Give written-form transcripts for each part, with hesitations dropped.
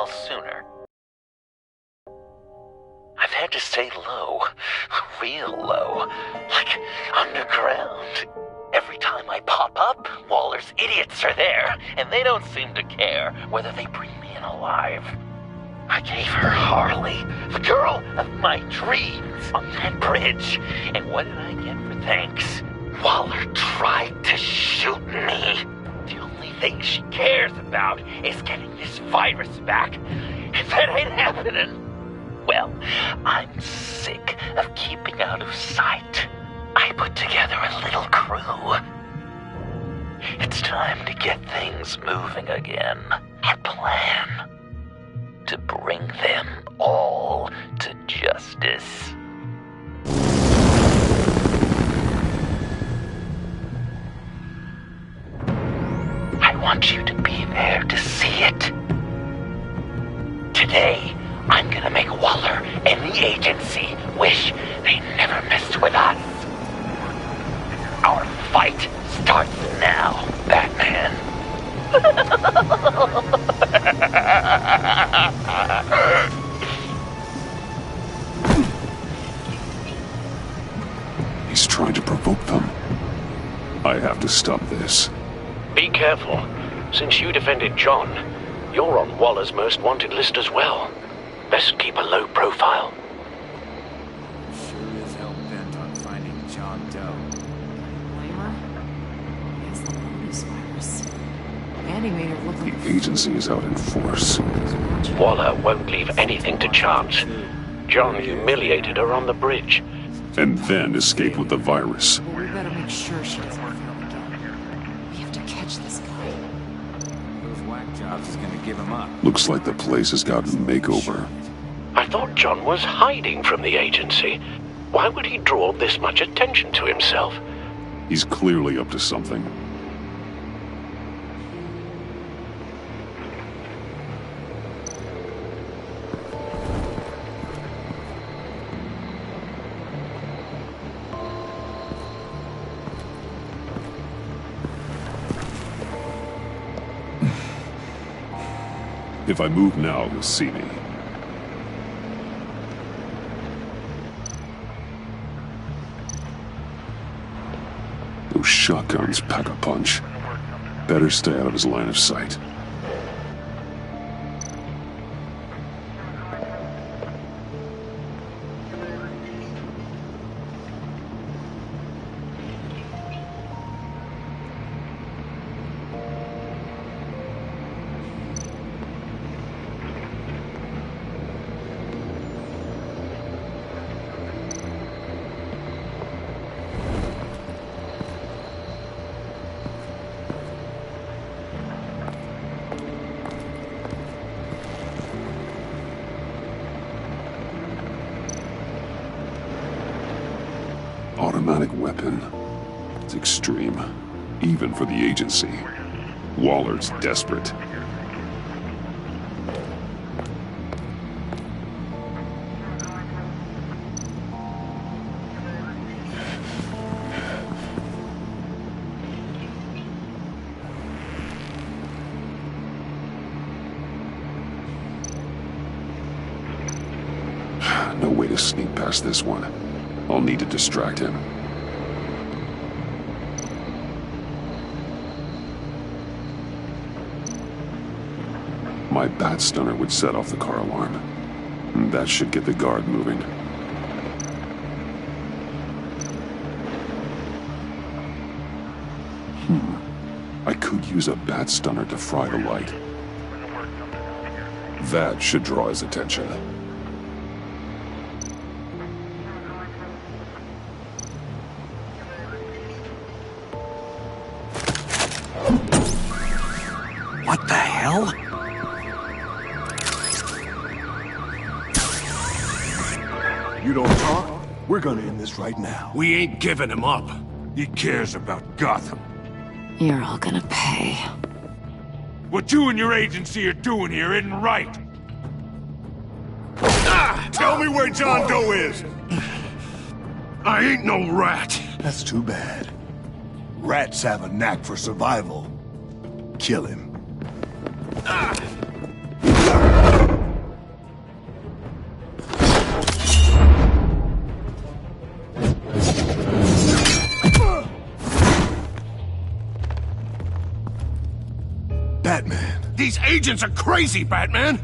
call sooner. I've had to stay low, real low, like underground. Every time I pop up, Waller's idiots are there, and they don't seem to care whether they bring me in alive. I gave her Harley, the girl of my dreams, on that bridge, and what did I get for thanks? Waller tried to shoot me. The only thing she cares about is getting this virus back, and that ain't happening. Well, I'm sick of keeping out of sight. I put together a little crew. It's time to get things moving again. Our plan: to bring them all to justice. I want you to be there to see it. Today, I'm gonna make Waller and the agency wish they never messed with us. Our fight starts now, Batman. He's trying to provoke them. I have to stop this. Be careful. Since you defended John, you're on Waller's most wanted list as well. Best keep a low profile. Sure is hell bent on finding John Doe. Blamer? He has the Lotus virus. And he made her look like... The agency is out in force. Waller won't leave anything to chance. John humiliated her on the bridge. And then escape with the virus. Well, we better make sure she doesn't feel the gun. We have to catch this guy. Those whack jobs is gonna give him up. Looks like the place has gotten a makeover. I thought John was hiding from the agency. Why would he draw this much attention to himself? He's clearly up to something. If I move now, you'll see me. Those shotguns pack a punch. Better stay out of his line of sight. Automatic weapon. It's extreme, even for the agency. Waller's desperate. No way to sneak past this one. I'll need to distract him. My bat stunner would set off the car alarm. That should get the guard moving. I could use a bat stunner to fry the light. That should draw his attention. What the hell? You don't talk, we're gonna end this right now. We ain't giving him up. He cares about Gotham. You're all gonna pay. What you and your agency are doing here isn't right. Tell me where John Doe is! I ain't no rat. That's too bad. Rats have a knack for survival. Kill him. Batman. These agents are crazy, Batman!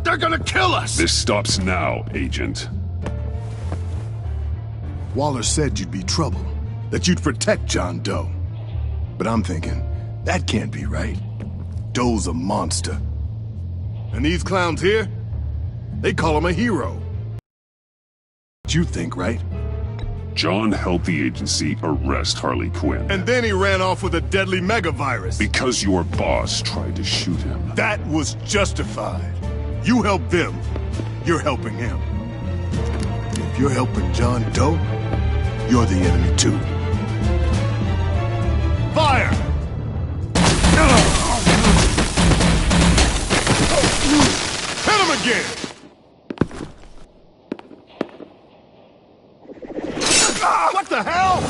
They're gonna kill us! This stops now, Agent. Waller said you'd be trouble, that you'd protect John Doe. But I'm thinking, that can't be right. Doe's a monster. And these clowns here, they call him a hero. You think, right? John helped the agency arrest Harley Quinn. And then he ran off with a deadly megavirus. Because your boss tried to shoot him. That was justified. You help them, you're helping him. If you're helping John Doe, you're the enemy too. Fire! Hit him again! What the hell?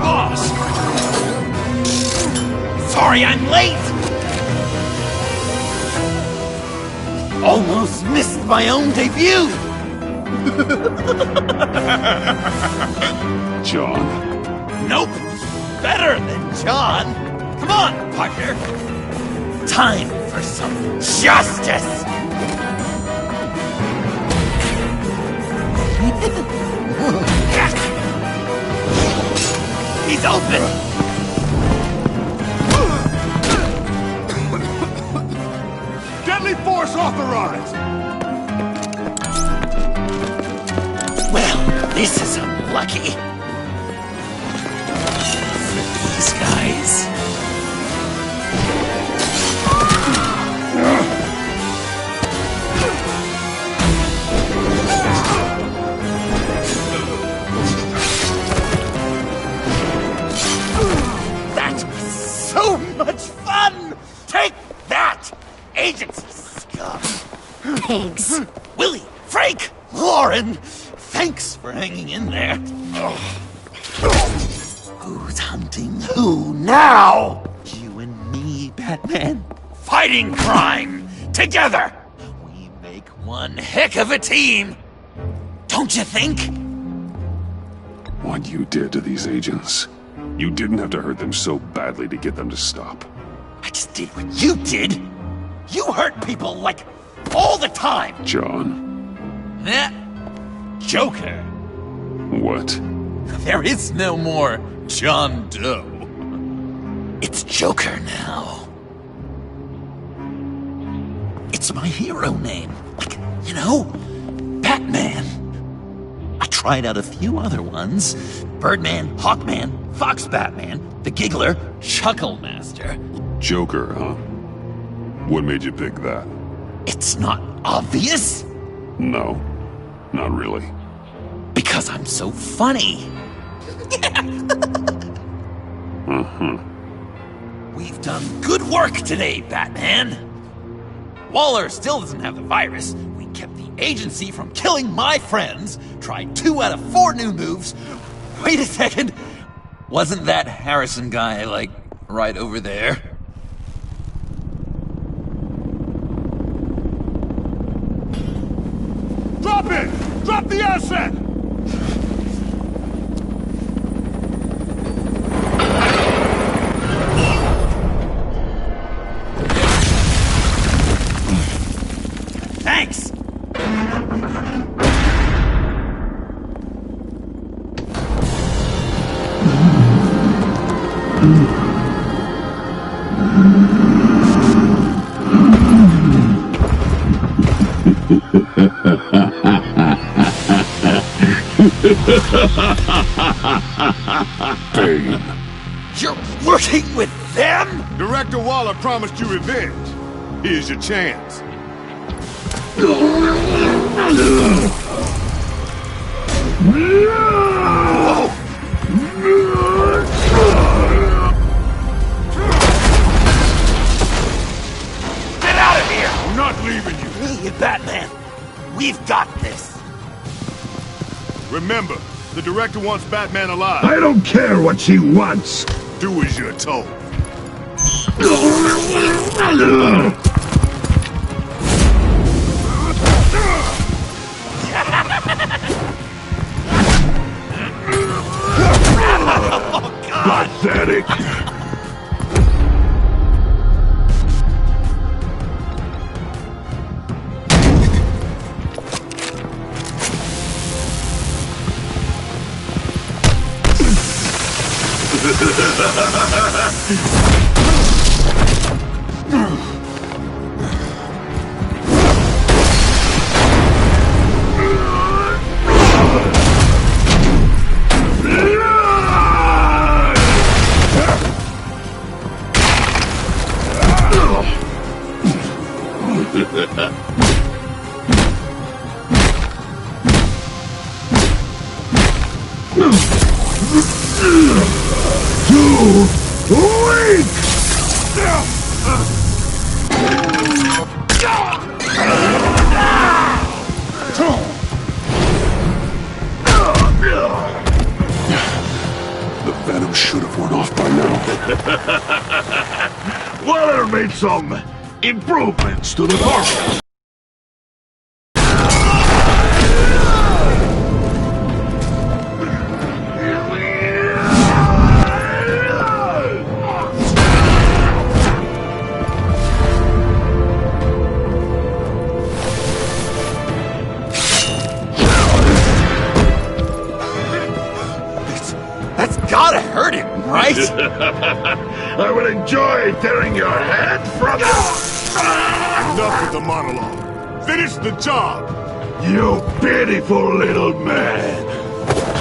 Boss! Sorry I'm late! Almost missed my own debut! John. Nope! Better than John! Come on, partner! Time for some justice! He's open! Deadly force authorized! Well, this is unlucky. These guys. That was so much fun! Take that, agency scum! Pigs. Willie, Frank, Lauren, thanks for hanging in there. Who's hunting who now? You and me, Batman. Fighting crime together. We make one heck of a team. Don't you think? What you did to these agents. You didn't have to hurt them so badly to get them to stop. I just did what you did. You hurt people like all the time. John. Eh? Joker. What? There is no more John Doe. It's Joker now. It's my hero name. Like, you know, Batman. I tried out a few other ones. Birdman, Hawkman, Fox Batman, the Giggler, Chuckle Master. Joker, huh? What made you pick that? It's not obvious. No, not really. Because I'm so funny. We've done good work today, Batman. Waller still doesn't have the virus. We kept the agency from killing my friends. Tried 2 out of 4 new moves. Wait a second. Wasn't that Harrison guy, like, right over there? Drop it! Drop the asset! Thanks! Bane. You're working with them? Director Waller promised you revenge. Here's your chance. Get out of here! I'm not leaving you. Hey, Batman, we've got this. Remember, the director wants Batman alive. I don't care what she wants. Do as you're told. Get Pathetic. The venom should have worn off by now. Waller made some improvements to the formula. That's gotta hurt him, right? I will enjoy tearing your head from Enough with the monologue. Finish the job. you pitiful little man.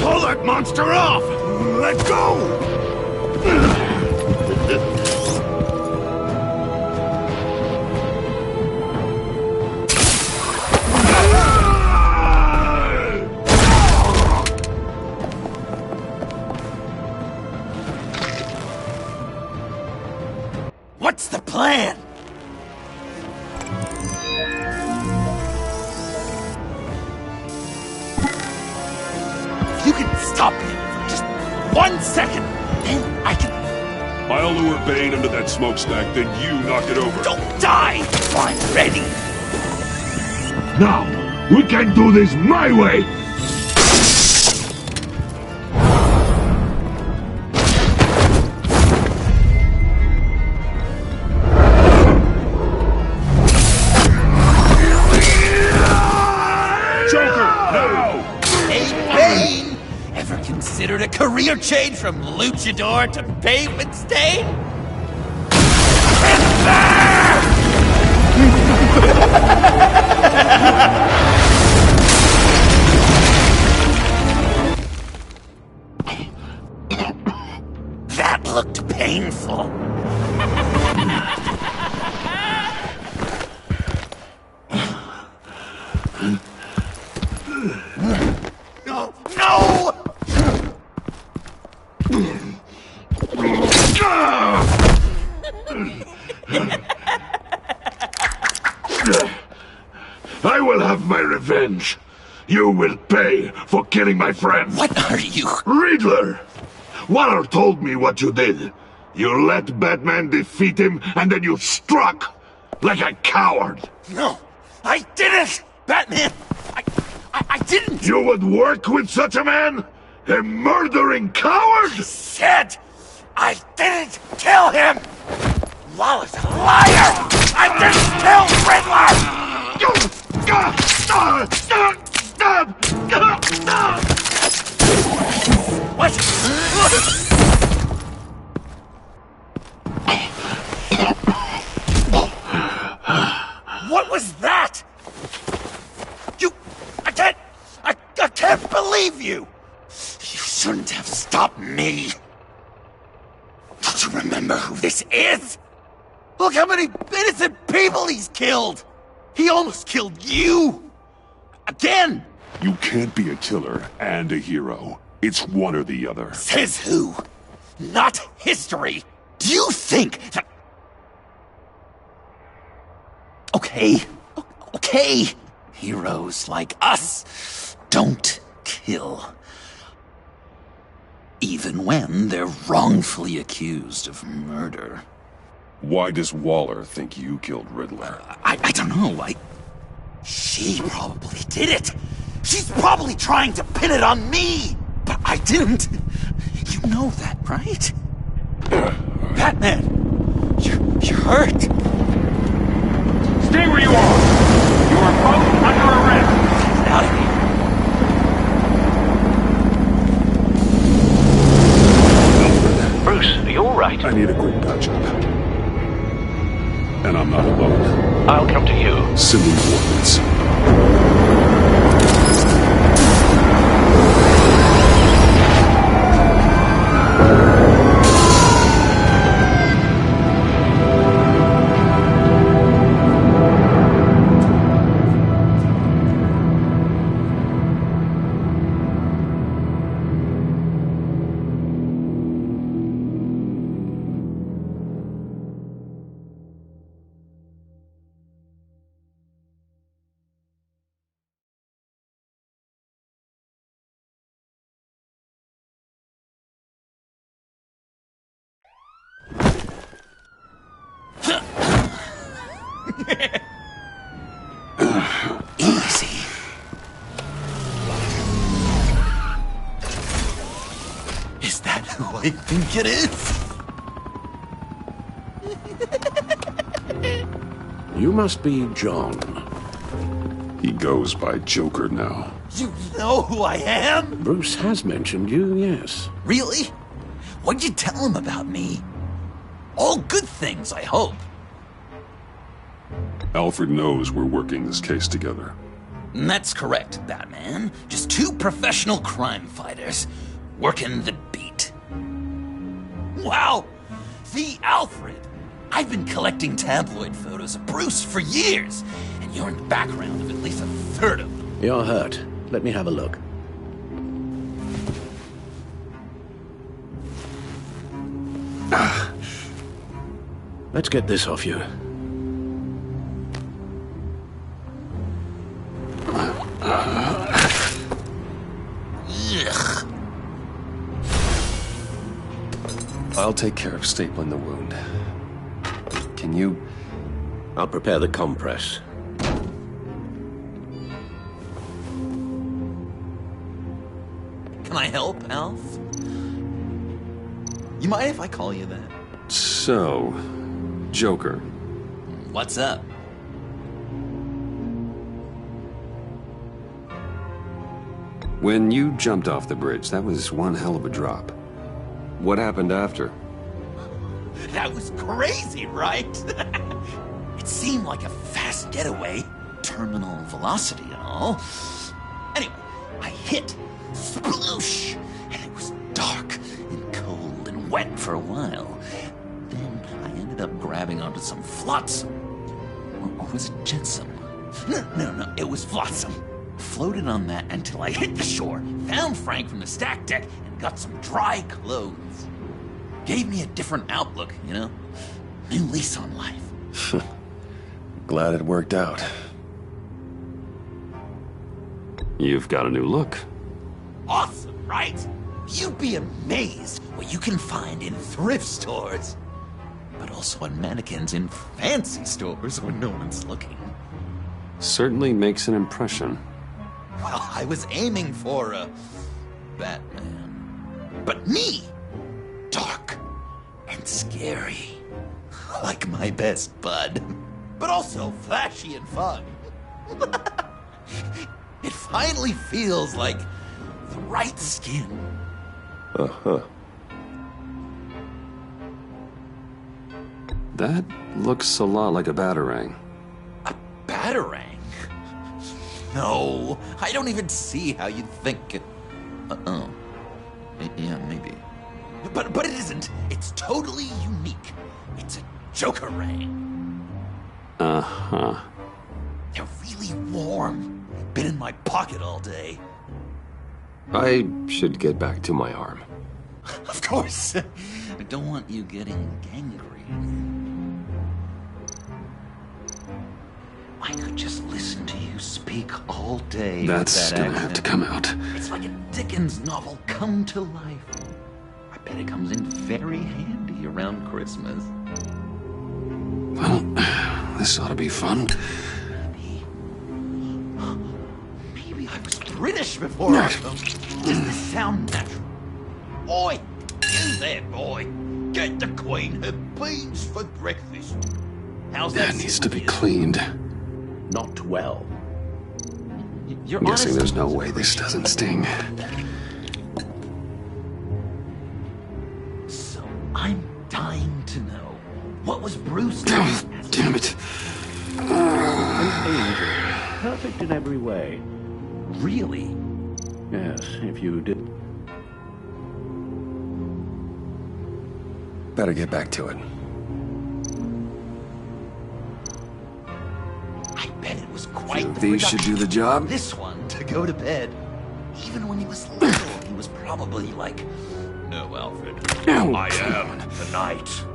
Pull that monster off. Let go. What's the plan? If you can stop him for just 1 second, then I can... I'll lure Bane into that smokestack, then you knock it over. Don't die! I'm ready! Now, we can do this my way. Considered a career change from luchador to pavement stain? That looked painful. No! No! I will have my revenge. You will pay for killing my friend. What are you? Riddler! Waller told me what you did. You let Batman defeat him, and then you struck like a coward. No, I didn't! Batman, I didn't! You would work with such a man? A murdering coward? I said I didn't kill him! Waller's a liar! I didn't kill Riddler! What? What was that? I can't believe you! You shouldn't have stopped me. Don't you remember who this is? Look how many innocent people he's killed! He almost killed you! Again! You can't be a killer and a hero. It's one or the other. Says who? Not history! Do you think that... Okay. Heroes like us don't kill. Even when they're wrongfully accused of murder. Why does Waller think you killed Riddler? I don't know, She probably did it! She's probably trying to pin it on me! But I didn't. You know that, right? Batman! You're hurt! Stay where you are! You are both under arrest! Get out of here! Bruce, are you alright? I need a quick patch-up. And I'm not alone. I'll come to you. Send me coordinates. Easy. Is that who I think it is? You must be John. He goes by Joker now. You know who I am? Bruce has mentioned you, yes. Really? What'd you tell him about me? All good things, I hope. Alfred knows we're working this case together. That's correct, Batman. Just two professional crime fighters working the beat. Wow! The Alfred! I've been collecting tabloid photos of Bruce for years, and you're in the background of at least a third of them. You're hurt. Let me have a look. Let's get this off you. Ugh. I'll take care of stapling the wound. Can you... I'll prepare the compress. Can I help, Alf? You mind if I call you that? So... Joker. What's up? When you jumped off the bridge, that was one hell of a drop. What happened after? That was crazy, right? It seemed like a fast getaway, terminal velocity and all. Anyway, I hit, sploosh, and it was dark and cold and wet for a while. Then I ended up grabbing onto some flotsam. Or was it jetsam? No, it was flotsam. Floated on that until I hit the shore, found Frank from the stack deck, and got some dry clothes. Gave me a different outlook, you know? New lease on life. Glad it worked out. You've got a new look. Awesome, right? You'd be amazed what you can find in thrift stores. But also on mannequins in fancy stores when no one's looking. Certainly makes an impression. Well, I was aiming for a Batman. But me! Dark and scary. Like my best bud. But also flashy and fun. It finally feels like the right skin. Uh-huh. That looks a lot like a batarang. A batarang? No, I don't even see how you'd think it... Oh. Yeah, maybe. But it isn't. It's totally unique. It's a Joker-rang. Uh-huh. They're really warm. Been in my pocket all day. I should get back to my arm. Of course. I don't want you getting gangrene. I could just listen to you speak all day. That's with that gonna have to accent. come out. It's like a Dickens novel come to life. I bet it comes in very handy around Christmas. Well, this ought to be fun. Maybe I was British before. Does this sound natural? Oi! You there, boy. Get the queen her beans for breakfast. How's that? That needs to be cleaned. Not well. You're I'm guessing honest. there's no way this doesn't sting. So I'm dying to know, what was Bruce doing? Oh, damn it. An angel. Perfect in every way. Really? Yes, if you did. Better get back to it. I bet it was quite the These should do the job. This one to go to bed. Even when he was little, he was probably like, "No, Alfred, Oh, I am the knight."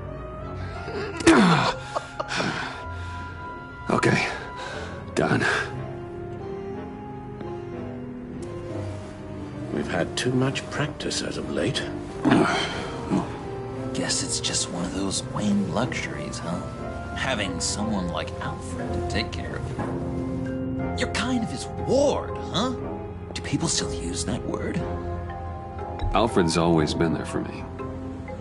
Okay. Done. We've had too much practice as of late. Guess it's just one of those Wayne luxuries, huh? Having someone like Alfred to take care of you. You're kind of his ward, huh? Do people still use that word? Alfred's always been there for me.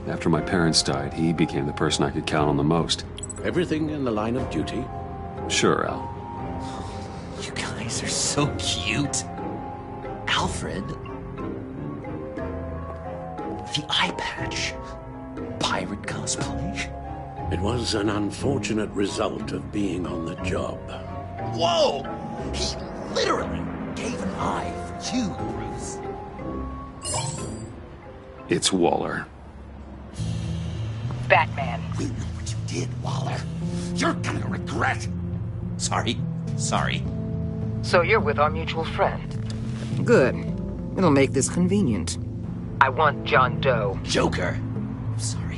After my parents died, he became the person I could count on the most. Everything in the line of duty. Sure, Al. You guys are so cute. Alfred. The eye patch. Pirate cosplay. It was an unfortunate result of being on the job. Whoa! He literally gave an eye for you, Bruce. It's Waller. Batman. We know what you did, Waller. You're gonna regret. Sorry. So you're with our mutual friend. Good. It'll make this convenient. I want John Doe. Joker. Sorry.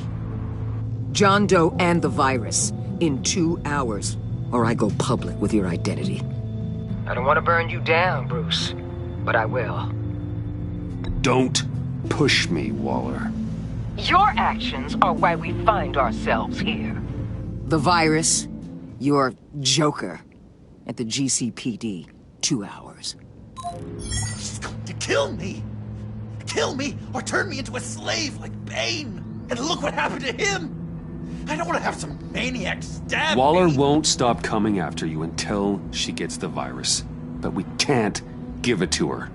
John Doe and the virus. In 2 hours. Or I go public with your identity. I don't want to burn you down, Bruce. But I will. Don't push me, Waller. Your actions are why we find ourselves here. The virus. Your Joker. At the GCPD. 2 hours. She's going to kill me. Kill me or turn me into a slave like Bane. And look what happened to him. I don't want to have some maniac stab Waller me. won't stop coming after you until she gets the virus. But we can't give it to her.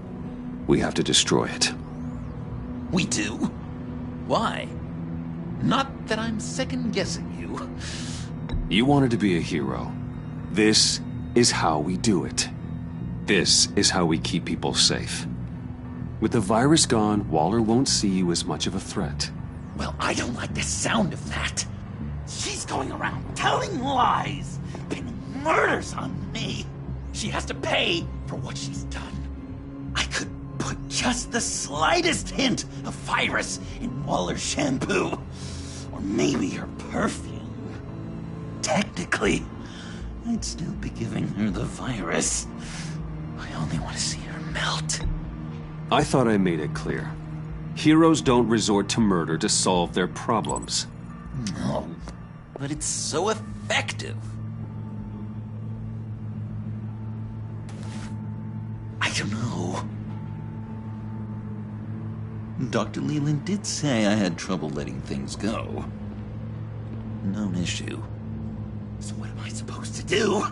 We have to destroy it. We do? Why? Not that I'm second-guessing you. You wanted to be a hero. This is how we do it. This is how we keep people safe. With the virus gone, Waller won't see you as much of a threat. Well, I don't like the sound of that. She's going around telling lies, pinning murders on me. She has to pay for what she's done. I could put just the slightest hint of virus in Waller's shampoo. Or maybe her perfume. Technically, I'd still be giving her the virus. I only want to see her melt. I thought I made it clear. Heroes don't resort to murder to solve their problems. No, but it's so effective. I don't know. Dr. Leland did say I had trouble letting things go. Known issue. So what am I supposed to do?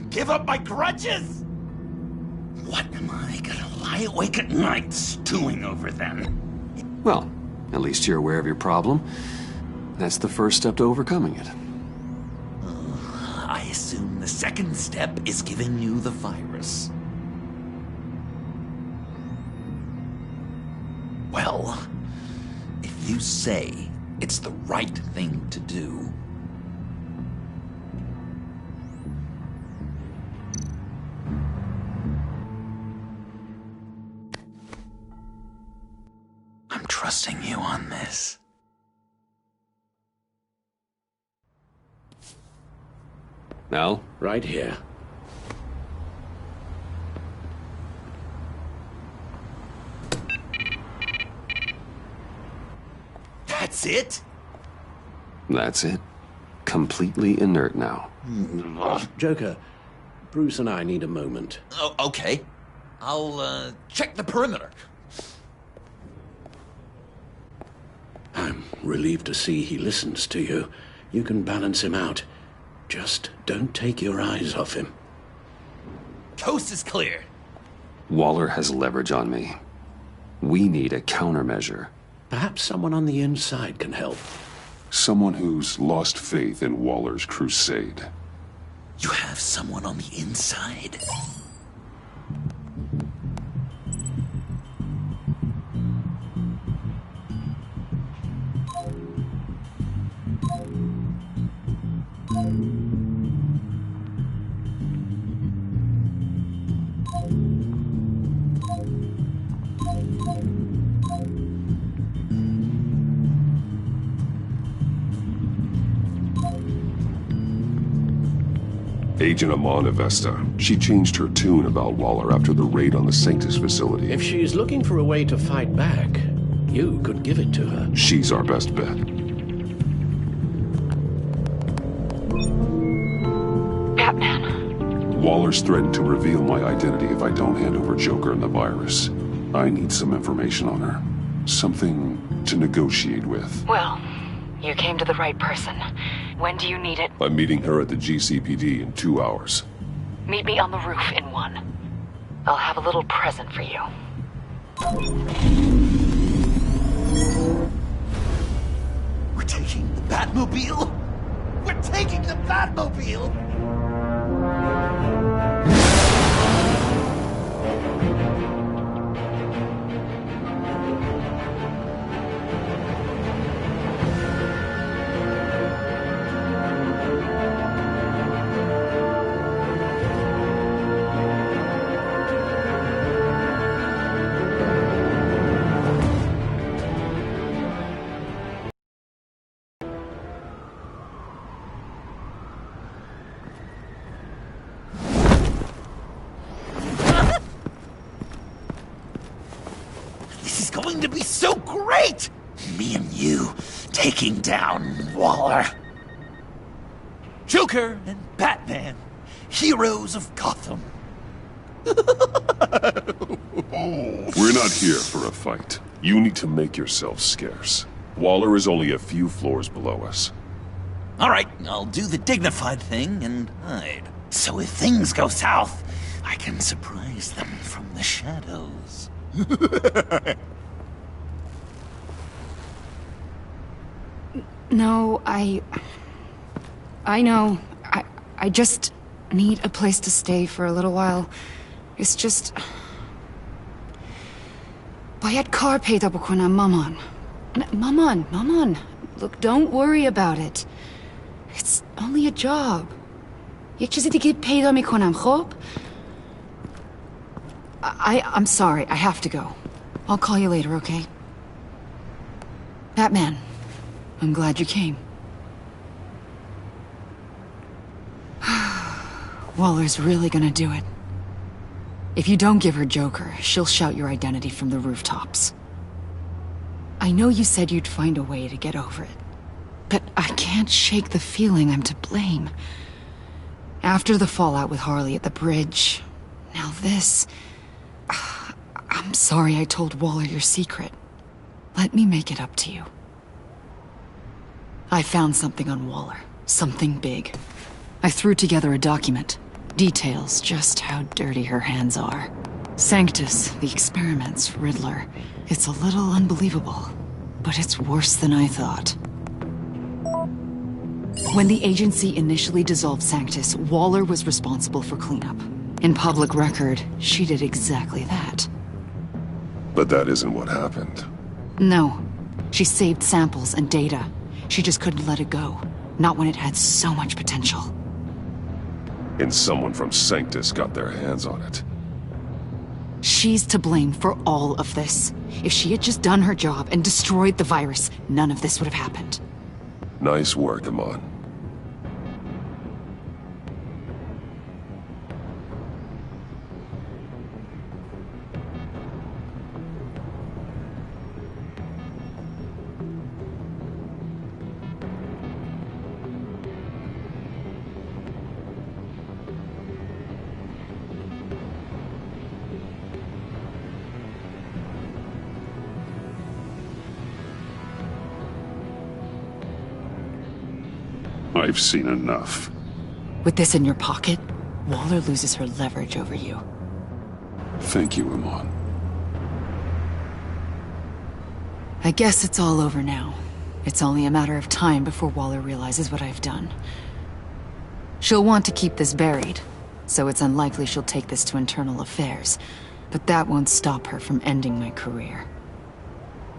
Give up my grudges? What am I gonna lie awake at night stewing over then? Well, at least you're aware of your problem. That's the first step to overcoming it. I assume the second step is giving you the virus. Well, if you say it's the right thing to do, I'm trusting you on this. Al? Right here. That's it? That's it. Completely inert now. Joker, Bruce and I need a moment. Oh, okay. I'll check the perimeter. I'm relieved to see he listens to you. You can balance him out. Just don't take your eyes off him. Coast is clear. Waller has leverage on me. We need a countermeasure. Perhaps someone on the inside can help. Someone who's lost faith in Waller's crusade. You have someone on the inside? Agent Amana Vesta. She changed her tune about Waller after the raid on the Sanctus facility. If she's looking for a way to fight back, you could give it to her. She's our best bet. Batman. Waller's threatened to reveal my identity if I don't hand over Joker and the virus. I need some information on her. Something to negotiate with. Well, you came to the right person. When do you need it? I'm meeting her at the GCPD in 2 hours. Meet me on the roof in 1. I'll have a little present for you. We're taking the Batmobile? We're taking the Batmobile! Going to be so great! Me and you taking down Waller. Joker and Batman, heroes of Gotham. We're not here for a fight. You need to make yourself scarce. Waller is only a few floors below us. All right, I'll do the dignified thing and hide. So if things go south, I can surprise them from the shadows. No, I know. I just need a place to stay for a little while. It's just... Bayad kar peyda bukonam maman. Maman. Look, don't worry about it. It's only a job. Yek chizi dige peyda mikonam, khob? I'm sorry, I have to go. I'll call you later, okay? Batman. I'm glad you came. Waller's really gonna do it. If you don't give her Joker, she'll shout your identity from the rooftops. I know you said you'd find a way to get over it, but I can't shake the feeling I'm to blame. After the fallout with Harley at the bridge, now this... I'm sorry I told Waller your secret. Let me make it up to you. I found something on Waller. Something big. I threw together a document. Details just how dirty her hands are. Sanctus, the experiments, Riddler. It's a little unbelievable, but it's worse than I thought. When the agency initially dissolved Sanctus, Waller was responsible for cleanup. In public record, she did exactly that. But that isn't what happened. No. She saved samples and data. She just couldn't let it go. Not when it had so much potential. And someone from Sanctus got their hands on it. She's to blame for all of this. If she had just done her job and destroyed the virus, none of this would have happened. Nice work, Amon. I've seen enough. With this in your pocket, Waller loses her leverage over you. Thank you, Iman. I guess it's all over now. It's only a matter of time before Waller realizes what I've done. She'll want to keep this buried, so it's unlikely she'll take this to internal affairs. But that won't stop her from ending my career.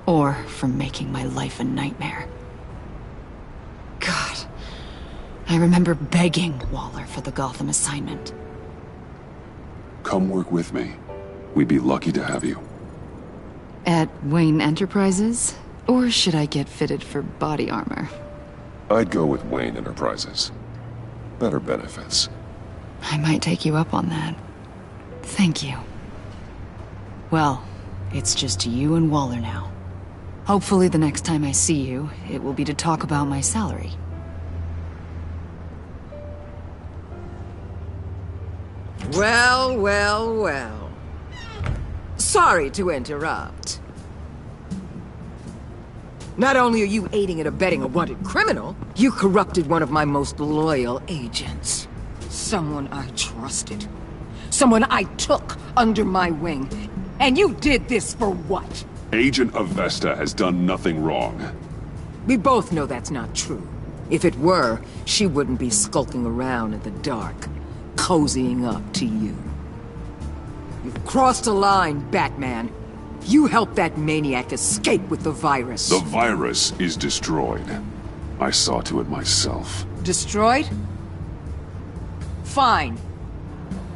Or from making my life a nightmare. God. I remember begging Waller for the Gotham assignment. Come work with me. We'd be lucky to have you. At Wayne Enterprises? Or should I get fitted for body armor? I'd go with Wayne Enterprises. Better benefits. I might take you up on that. Thank you. Well, it's just you and Waller now. Hopefully the next time I see you, it will be to talk about my salary. Well, well, well. Sorry to interrupt. Not only are you aiding and abetting a wanted criminal, you corrupted one of my most loyal agents. Someone I trusted. Someone I took under my wing. And you did this for what? Agent Avesta has done nothing wrong. We both know that's not true. If it were, she wouldn't be skulking around in the dark, cozying up to you. You've crossed a line, Batman. You helped that maniac escape with the virus. The virus is destroyed. I saw to it myself. Destroyed? Fine.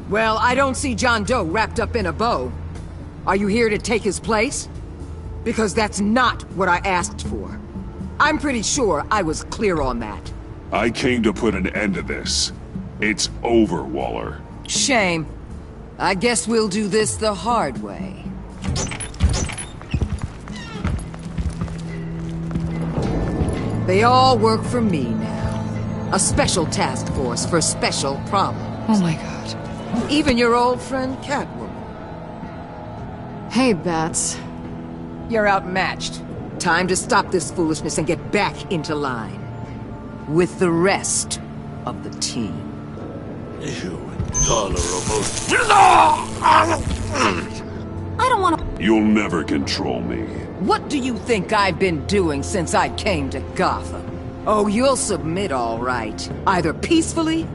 Well, I don't see John Doe wrapped up in a bow. Are you here to take his place? Because that's not what I asked for. I'm pretty sure I was clear on that. I came to put an end to this. It's over, Waller. Shame. I guess we'll do this the hard way. They all work for me now. A special task force for special problems. Oh my god. Even your old friend Catwoman. Hey, Bats. You're outmatched. Time to stop this foolishness and get back into line. With the rest of the team. You intolerable... I don't want to... You'll never control me. What do you think I've been doing since I came to Gotham? Oh, you'll submit all right. Either peacefully,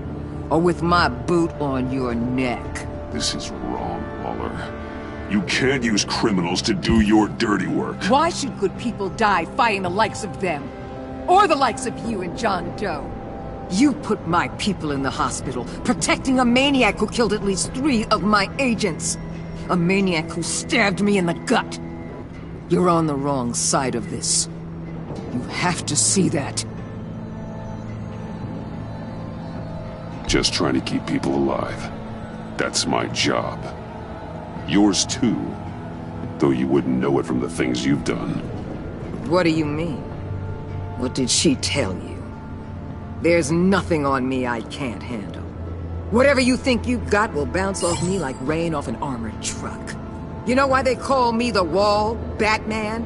or with my boot on your neck. This is wrong, Waller. You can't use criminals to do your dirty work. Why should good people die fighting the likes of them? Or the likes of you and John Doe? You put my people in the hospital, protecting a maniac who killed at least 3 of my agents. A maniac who stabbed me in the gut. You're on the wrong side of this. You have to see that. Just trying to keep people alive. That's my job. Yours too. Though you wouldn't know it from the things you've done. What do you mean? What did she tell you? There's nothing on me I can't handle. Whatever you think you've got will bounce off me like rain off an armored truck. You know why they call me the Wall, Batman?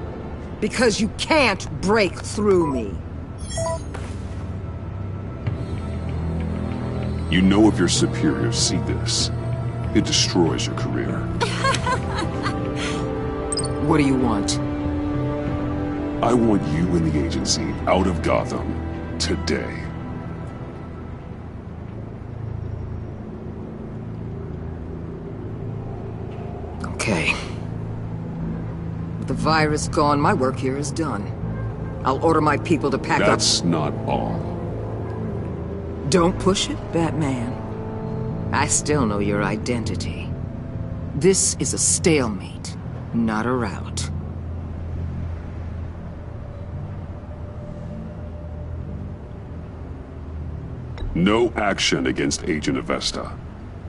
Because you can't break through me. You know if your superiors see this, it destroys your career. What do you want? I want you and the agency out of Gotham today. Okay. With the virus gone, my work here is done. I'll order my people to pack up... That's not all. Don't push it, Batman. I still know your identity. This is a stalemate, not a rout. No action against Agent Avesta.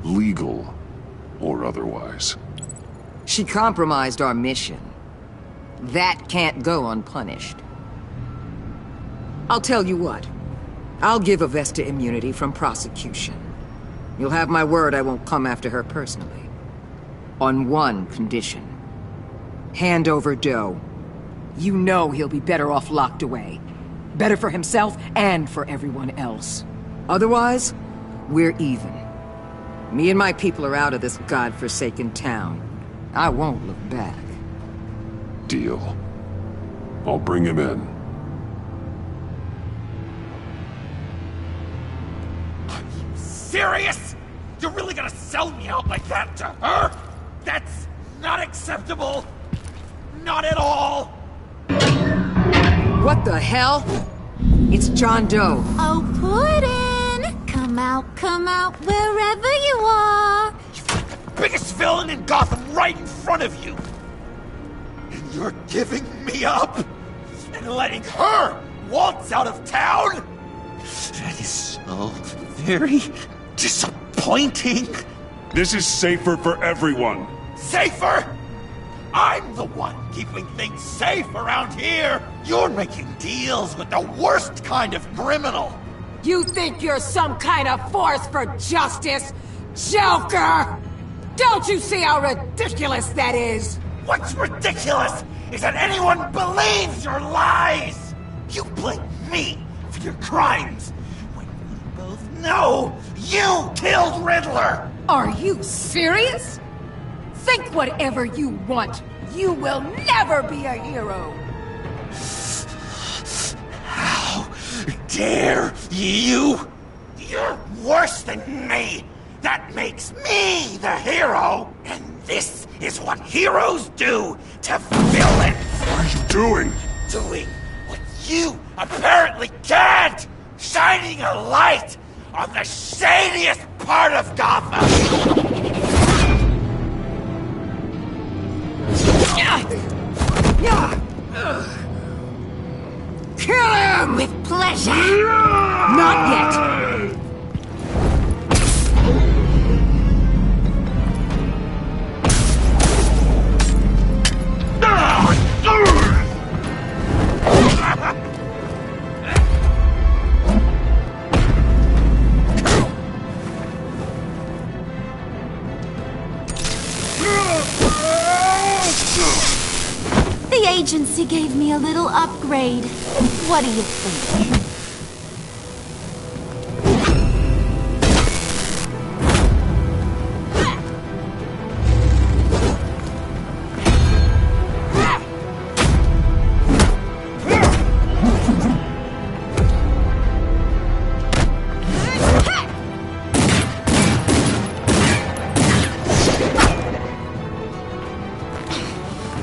Legal or otherwise. She compromised our mission. That can't go unpunished. I'll tell you what. I'll give Avesta immunity from prosecution. You'll have my word I won't come after her personally. On one condition. Hand over Doe. You know he'll be better off locked away. Better for himself and for everyone else. Otherwise, we're even. Me and my people are out of this godforsaken town. I won't look back. Deal. I'll bring him in. Serious? You're really gonna sell me out like that to her? That's not acceptable. Not at all. What the hell? It's John Doe. Oh, Puddin'! Come out, wherever you are. Biggest villain in Gotham right in front of you. And you're giving me up? And letting her waltz out of town? That is so very disappointing. This is safer for everyone. Safer? I'm the one keeping things safe around here. You're making deals with the worst kind of criminal. You think you're some kind of force for justice, Joker? Don't you see how ridiculous that is? What's ridiculous is that anyone believes your lies. You blame me for your crimes when we both know you killed Riddler. Are you serious? Think whatever you want. You will never be a hero. How dare you? You're worse than me. That makes me the hero. And this is what heroes do to villains. What are you doing? Doing what you apparently can't. Shining a light on the shadiest part of Gotham. Kill him! With pleasure. Not yet. The agency gave me a little upgrade. What do you think?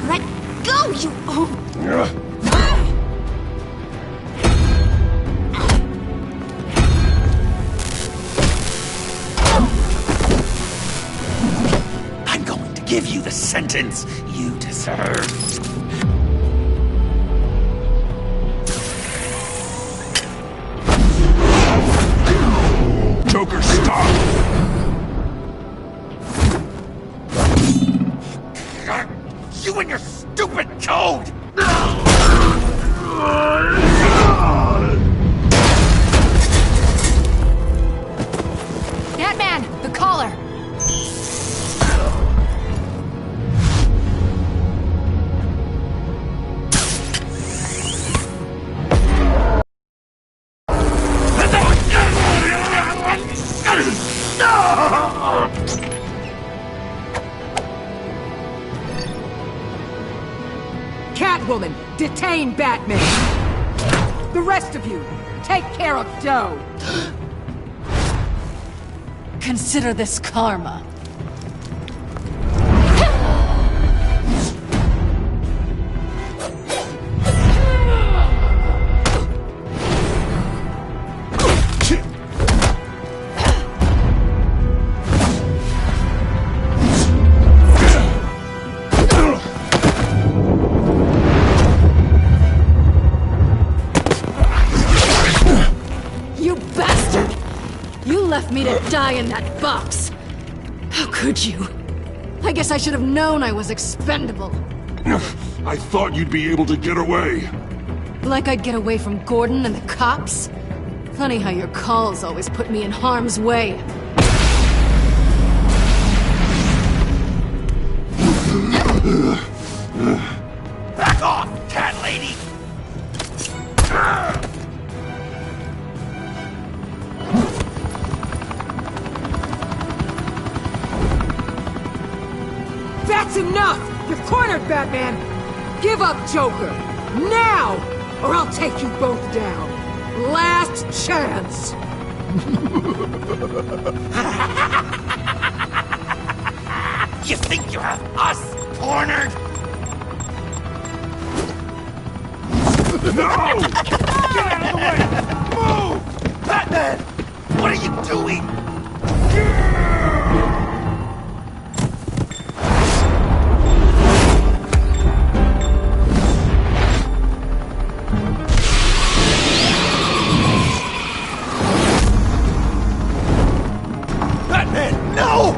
Let go, you... I'm going to give you the sentence you deserve. Joker, stop! You and your stupid code! Batman, the collar! Catwoman, detain Batman. The rest of you, take care of Doe. Consider this karma. Left me to die in that box. How could you? I guess I should have known I was expendable. I thought you'd be able to get away. Like I'd get away from Gordon and the cops? Funny how your calls always put me in harm's way. Back off, cat lady! You're cornered, Batman! Give up, Joker! Now! Or I'll take you both down! Last chance! You think you have us cornered? No! Get out of the way! Move! Batman! What are you doing? Batman, no!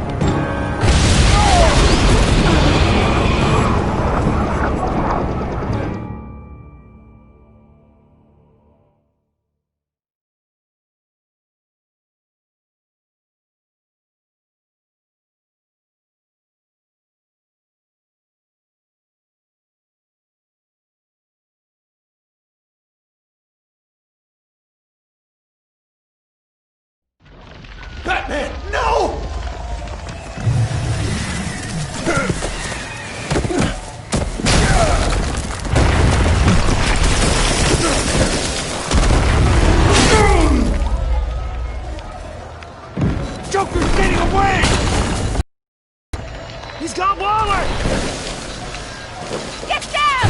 Batman, no! Joker's getting away! He's got Waller! Get down!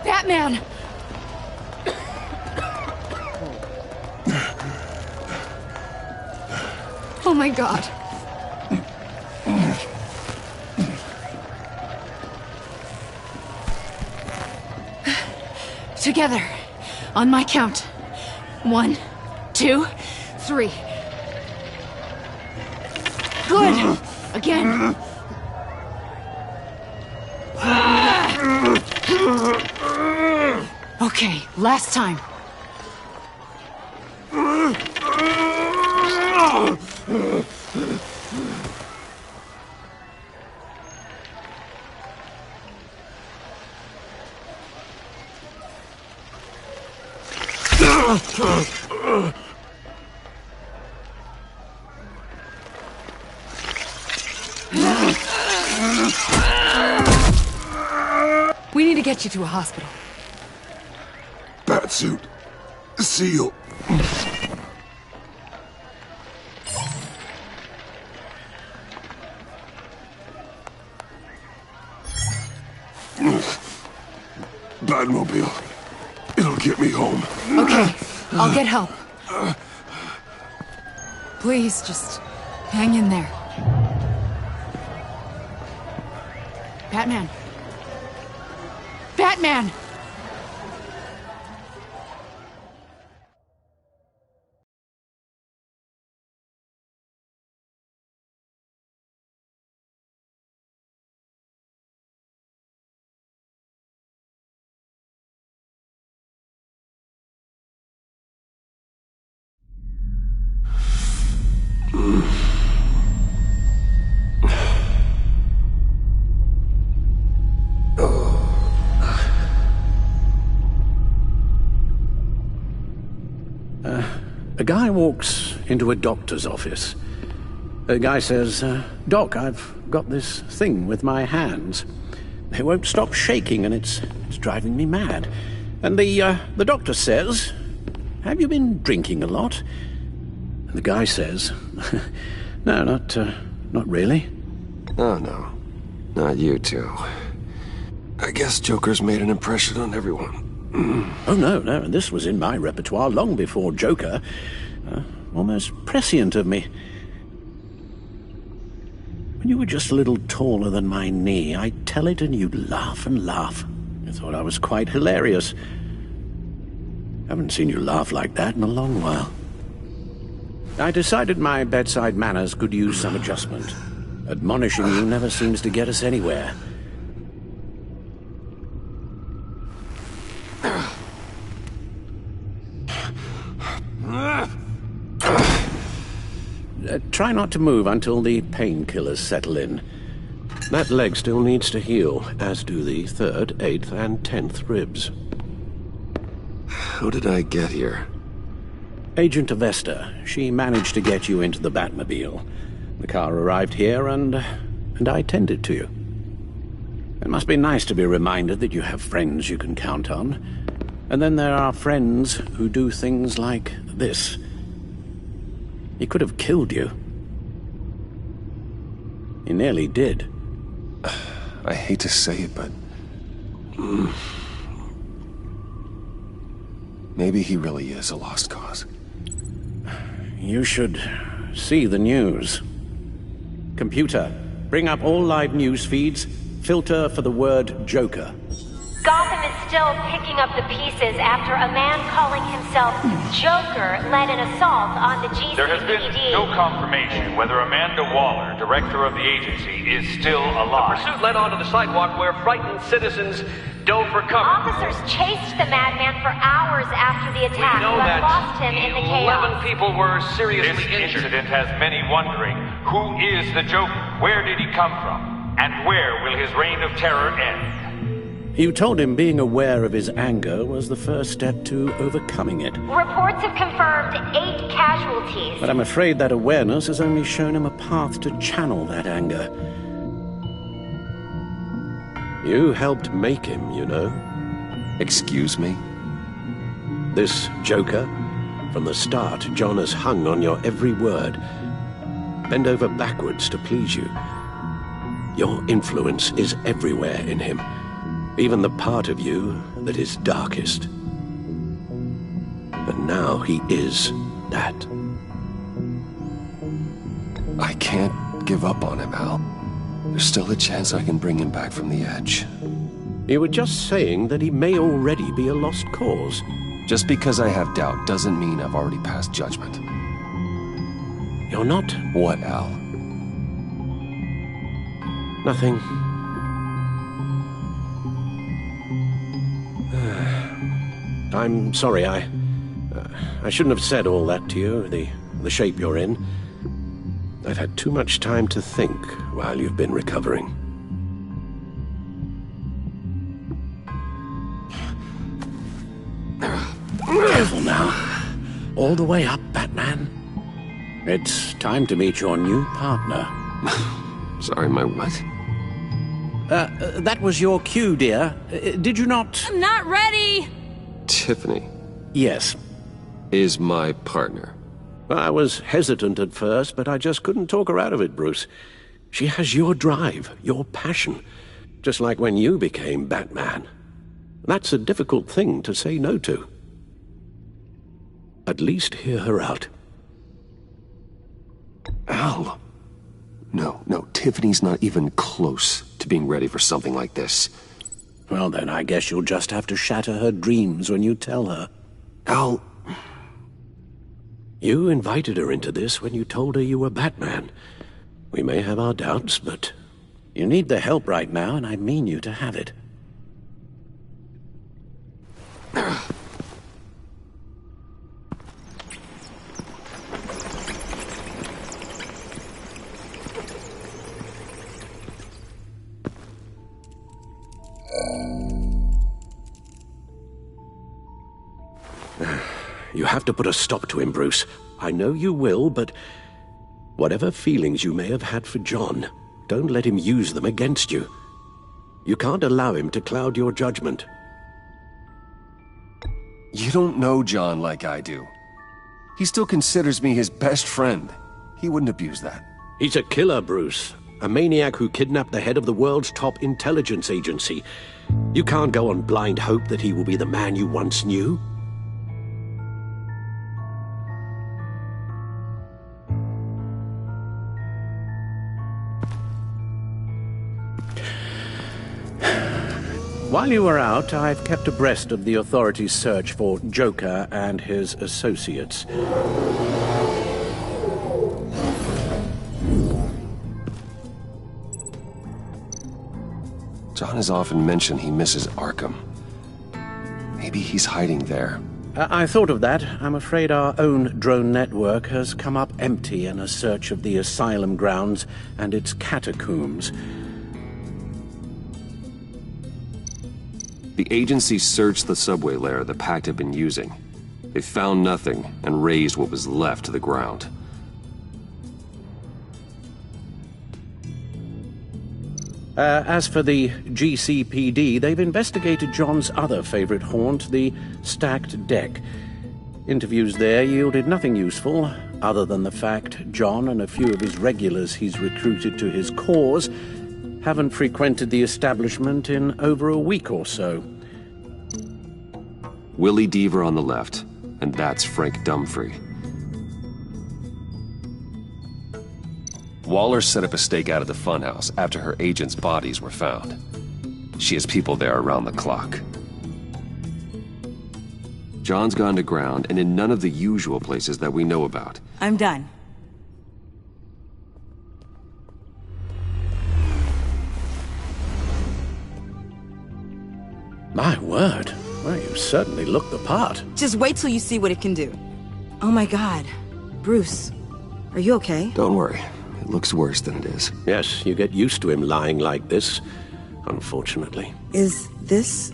Batman! Oh my God. Together, on my count. 1, 2, 3. Good! Again. Okay, last time. We need to get you to a hospital. Batsuit. Seal. Batmobile. It'll get me home. Okay, I'll get help. Please, just hang in there. Batman. Batman! A guy walks into a doctor's office. The guy says, Doc, I've got this thing with my hands. They won't stop shaking and it's driving me mad. And the doctor says, have you been drinking a lot? And the guy says, no, not really. Oh, no. Not you two. I guess Joker's made an impression on everyone. Oh, no, this was in my repertoire long before Joker. Almost prescient of me. When you were just a little taller than my knee, I'd tell it and you'd laugh and laugh. You thought I was quite hilarious. Haven't seen you laugh like that in a long while. I decided my bedside manners could use some adjustment. Admonishing you never seems to get us anywhere. Try not to move until the painkillers settle in. That leg still needs to heal, as do the 3rd, 8th, and 10th ribs. How did I get here? Agent Avesta. She managed to get you into the Batmobile. The car arrived here, and I tended to you. It must be nice to be reminded that you have friends you can count on. And then there are friends who do things like this. He could have killed you. He nearly did. I hate to say it, but... maybe he really is a lost cause. You should see the news. Computer, bring up all live news feeds. Filter for the word Joker. Gotham is still picking up the pieces after a man calling himself Joker led an assault on the GCPD. There has been no confirmation whether Amanda Waller, director of the agency, is still alive. The pursuit led onto the sidewalk where frightened citizens dove for cover. Officers chased the madman for hours after the attack, but lost him in the chaos. 11 people were seriously injured. This incident has many wondering, who is the Joker? Where did he come from? And where will his reign of terror end? You told him being aware of his anger was the first step to overcoming it. Reports have confirmed 8 casualties. But I'm afraid that awareness has only shown him a path to channel that anger. You helped make him, you know. Excuse me? This Joker, from the start, John has hung on your every word. Bend over backwards to please you. Your influence is everywhere in him. Even the part of you that is darkest. And now he is that. I can't give up on him, Al. There's still a chance I can bring him back from the edge. You were just saying that he may already be a lost cause. Just because I have doubt doesn't mean I've already passed judgment. You're not? What, Al? Nothing. I'm sorry, I shouldn't have said all that to you, the shape you're in. I've had too much time to think while you've been recovering. Careful now. All the way up, Batman. It's time to meet your new partner. Sorry, my what? That was your cue, dear. Did you not... I'm not ready! Tiffany. Yes. Is my partner. I was hesitant at first, but I just couldn't talk her out of it, Bruce. She has your drive, your passion, just like when you became Batman. That's a difficult thing to say no to. At least hear her out. Al. No, Tiffany's not even close to being ready for something like this. Well, then I guess you'll just have to shatter her dreams when you tell her. Al... You invited her into this when you told her you were Batman. We may have our doubts, but you need the help right now, and I mean you to have it. You have to put a stop to him, Bruce. I know you will, but whatever feelings you may have had for John, don't let him use them against you. You can't allow him to cloud your judgment. You don't know John like I do. He still considers me his best friend. He wouldn't abuse that. He's a killer, Bruce. A maniac who kidnapped the head of the world's top intelligence agency. You can't go on blind hope that he will be the man you once knew. While you were out, I've kept abreast of the authorities' search for Joker and his associates. John has often mentioned he misses Arkham. Maybe he's hiding there. I thought of that. I'm afraid our own drone network has come up empty in a search of the asylum grounds and its catacombs. The agency searched the subway lair the Pact had been using. They found nothing and razed what was left to the ground. As for the GCPD, they've investigated John's other favorite haunt, the stacked deck. Interviews there yielded nothing useful, other than the fact John and a few of his regulars he's recruited to his cause haven't frequented the establishment in over a week or so. Willie Deaver on the left, and that's Frank Dumfrey. Waller set up a stakeout at the funhouse after her agents' bodies were found. She has people there around the clock. John's gone to ground and in none of the usual places that we know about. I'm done. My word. Well, you certainly look the part. Just wait till you see what it can do. Oh my God. Bruce, are you okay? Don't worry. It looks worse than it is. Yes, you get used to him lying like this, unfortunately. Is this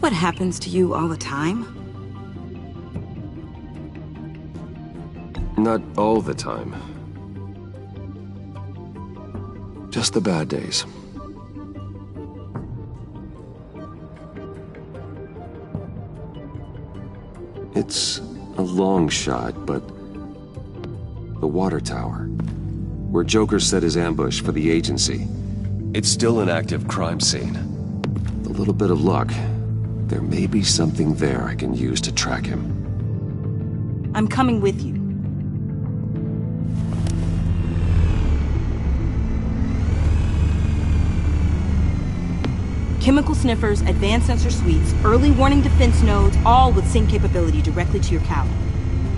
what happens to you all the time? Not all the time. Just the bad days. It's a long shot, but the water tower, where Joker set his ambush for the agency, it's still an active crime scene. With a little bit of luck, there may be something there I can use to track him. I'm coming with you. Chemical sniffers, advanced sensor suites, early warning defense nodes, all with sync capability directly to your cloud.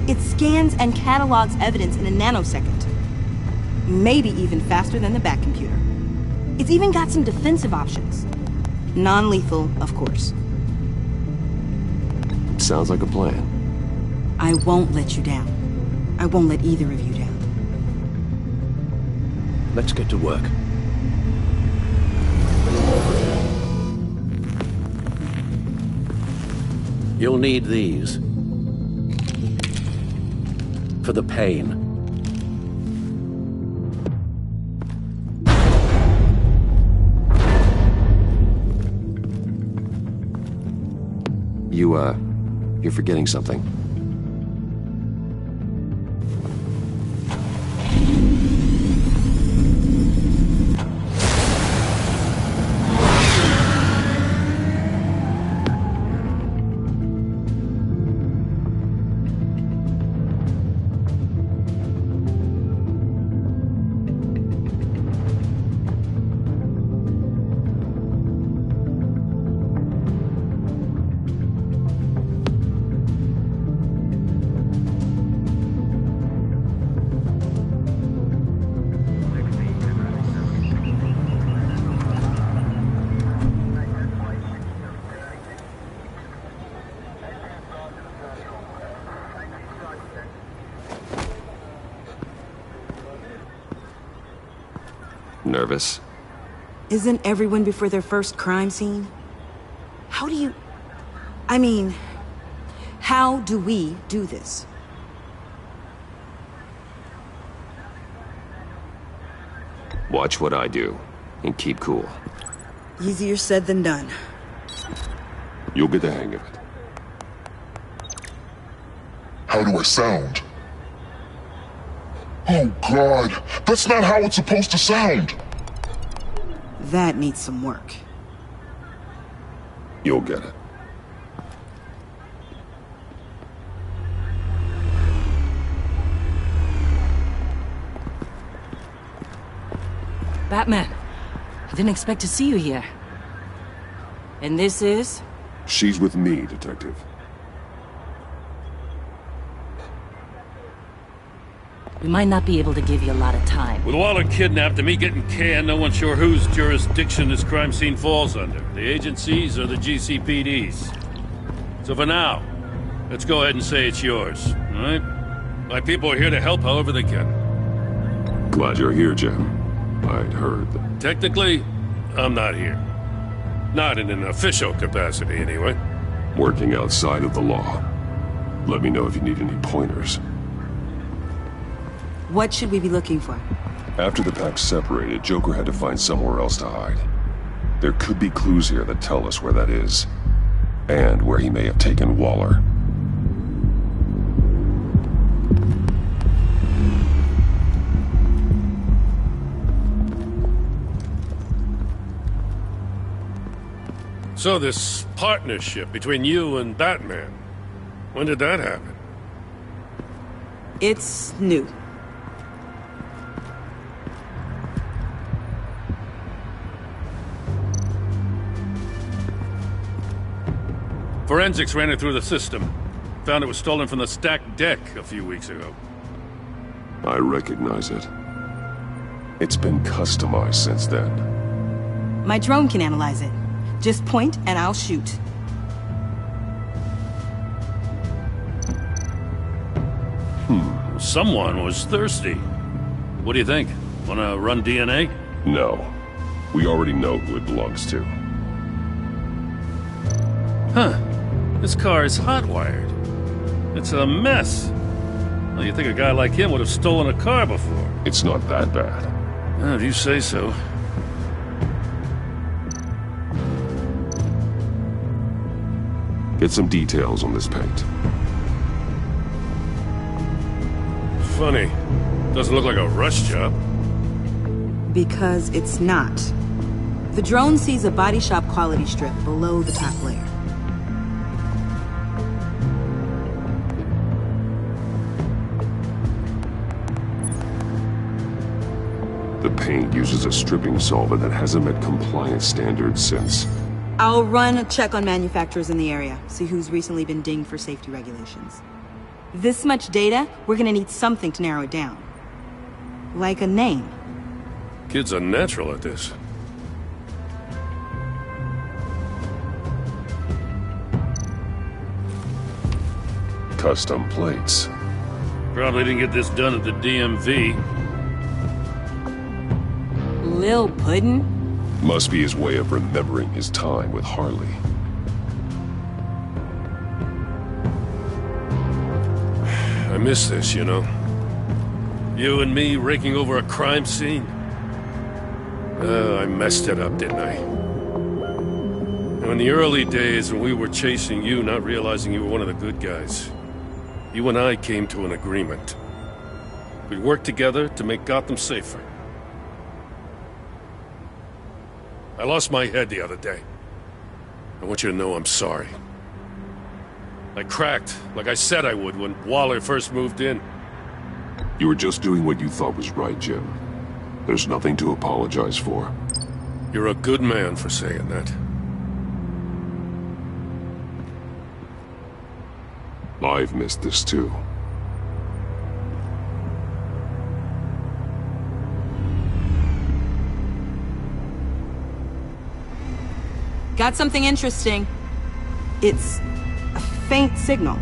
It scans and catalogs evidence in a nanosecond. Maybe even faster than the back computer. It's even got some defensive options. Non-lethal, of course. Sounds like a plan. I won't let you down. I won't let either of you down. Let's get to work. You'll need these. For the pain. You're forgetting something. Nervous? Isn't everyone before their first crime scene? How do we do this? Watch what I do, and keep cool. Easier said than done. You'll get the hang of it. How do I sound? Oh, God! That's not how it's supposed to sound! That needs some work. You'll get it. Batman, I didn't expect to see you here. And this is? She's with me, Detective. We might not be able to give you a lot of time. With Waller kidnapped and me getting canned, no one's sure whose jurisdiction this crime scene falls under. The agencies or the GCPD's. So for now, let's go ahead and say it's yours, all right? My people are here to help however they can. Glad you're here, Jim. I'd heard that... Technically, I'm not here. Not in an official capacity, anyway. Working outside of the law. Let me know if you need any pointers. What should we be looking for? After the pack separated, Joker had to find somewhere else to hide. There could be clues here that tell us where that is. And where he may have taken Waller. So this partnership between you and Batman, when did that happen? It's new. Forensics ran it through the system. Found it was stolen from the stacked deck a few weeks ago. I recognize it. It's been customized since then. My drone can analyze it. Just point and I'll shoot. Someone was thirsty. What do you think? Wanna run DNA? No. We already know who it belongs to. Huh. This car is hot-wired. It's a mess. Well, you'd think a guy like him would have stolen a car before. It's not that bad. Well, if you say so. Get some details on this paint. Funny. Doesn't look like a rush job. Because it's not. The drone sees a body shop quality strip below the top layer. The paint uses a stripping solvent that hasn't met compliance standards since... I'll run a check on manufacturers in the area, see who's recently been dinged for safety regulations. This much data, we're gonna need something to narrow it down. Like a name. Kid's a natural at this. Custom plates. Probably didn't get this done at the DMV. Lil Puddin'? Must be his way of remembering his time with Harley. I miss this, you know. You and me raking over a crime scene. I messed it up, didn't I? Now, in the early days when we were chasing you, not realizing you were one of the good guys, you and I came to an agreement. We'd work together to make Gotham safer. I lost my head the other day. I want you to know I'm sorry. I cracked, like I said I would when Waller first moved in. You were just doing what you thought was right, Jim. There's nothing to apologize for. You're a good man for saying that. I've missed this too. Got something interesting. It's a faint signal.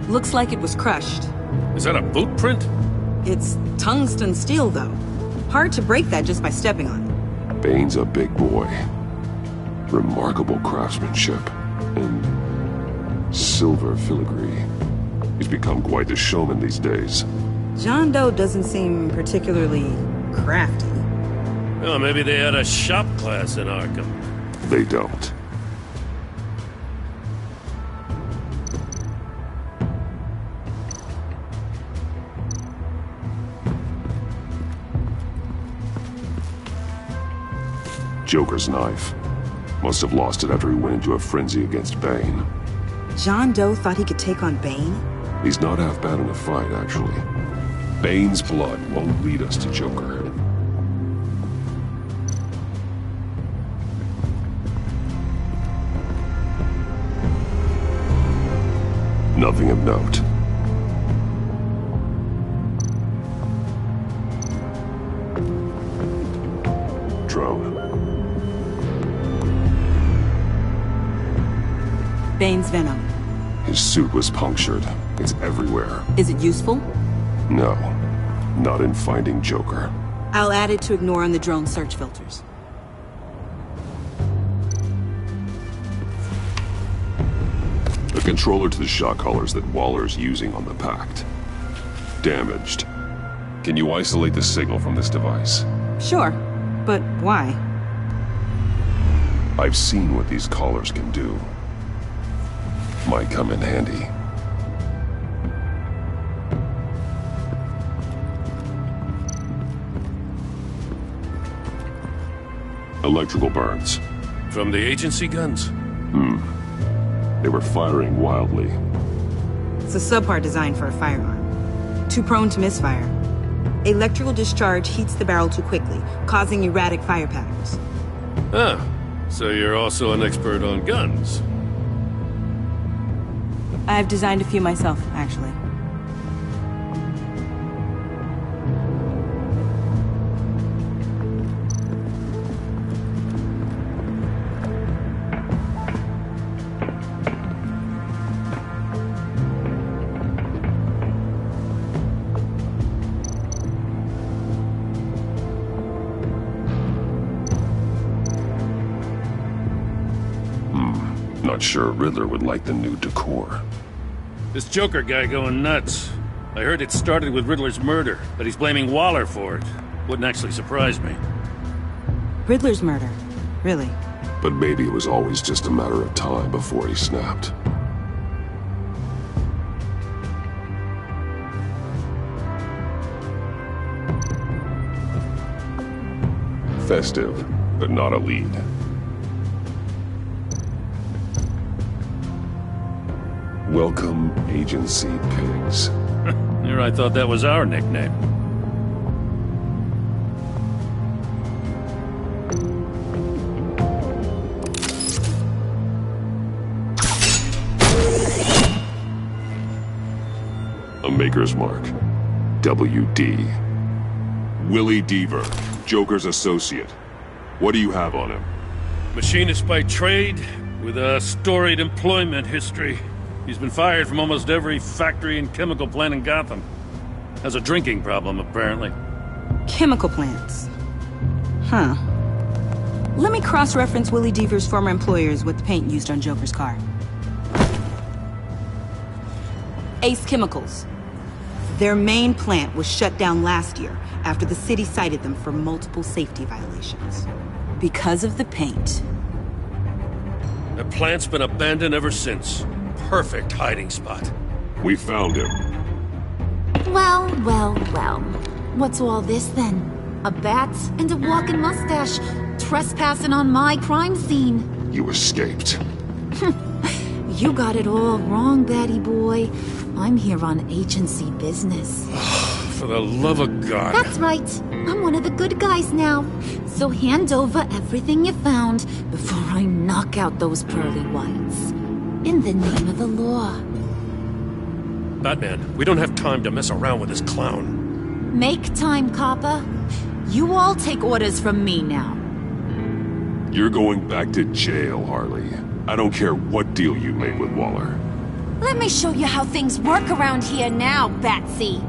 Looks like it was crushed. Is that a boot print? It's tungsten steel, though. Hard to break that just by stepping on it. Bane's a big boy. Remarkable craftsmanship. And silver filigree. He's become quite the showman these days. John Doe doesn't seem particularly crafty. Well, maybe they had a shop class in Arkham. They don't. Joker's knife. Must have lost it after he went into a frenzy against Bane. John Doe thought he could take on Bane? He's not half bad in a fight, actually. Bane's blood won't lead us to Joker. Nothing of note. Drone. Bane's venom. His suit was punctured. It's everywhere. Is it useful? No. Not in finding Joker. I'll add it to ignore on the drone search filters. The controller to the shot collars that Waller's using on the Pact. Damaged. Can you isolate the signal from this device? Sure, but why? I've seen what these collars can do. Might come in handy. Electrical burns. From the agency guns? They were firing wildly. It's a subpart designed for a firearm. Too prone to misfire. Electrical discharge heats the barrel too quickly, causing erratic fire patterns. Ah, so you're also an expert on guns. I've designed a few myself, actually. Not sure Riddler would like the new decor. This Joker guy going nuts. I heard it started with Riddler's murder, but he's blaming Waller for it. Wouldn't actually surprise me. Riddler's murder? Really? But maybe it was always just a matter of time before he snapped. Festive, but not a lead. Welcome, Agency Pigs. Here I thought that was our nickname. A Maker's Mark. WD. Willie Deaver, Joker's associate. What do you have on him? Machinist by trade, with a storied employment history. He's been fired from almost every factory and chemical plant in Gotham. Has a drinking problem, apparently. Chemical plants. Huh. Let me cross-reference Willie Deaver's former employers with the paint used on Joker's car. Ace Chemicals. Their main plant was shut down last year after the city cited them for multiple safety violations. Because of the paint. The plant's been abandoned ever since. Perfect hiding spot. We found him. Well, well, well. What's all this then? A bat and a walking mustache trespassing on my crime scene. You escaped. You got it all wrong, Batty boy. I'm here on agency business. For the love of God. That's right. I'm one of the good guys now. So hand over everything you found before I knock out those pearly whites. In the name of the law. Batman, we don't have time to mess around with this clown. Make time, copper. You all take orders from me now. You're going back to jail, Harley. I don't care what deal you made with Waller. Let me show you how things work around here now, Batsy.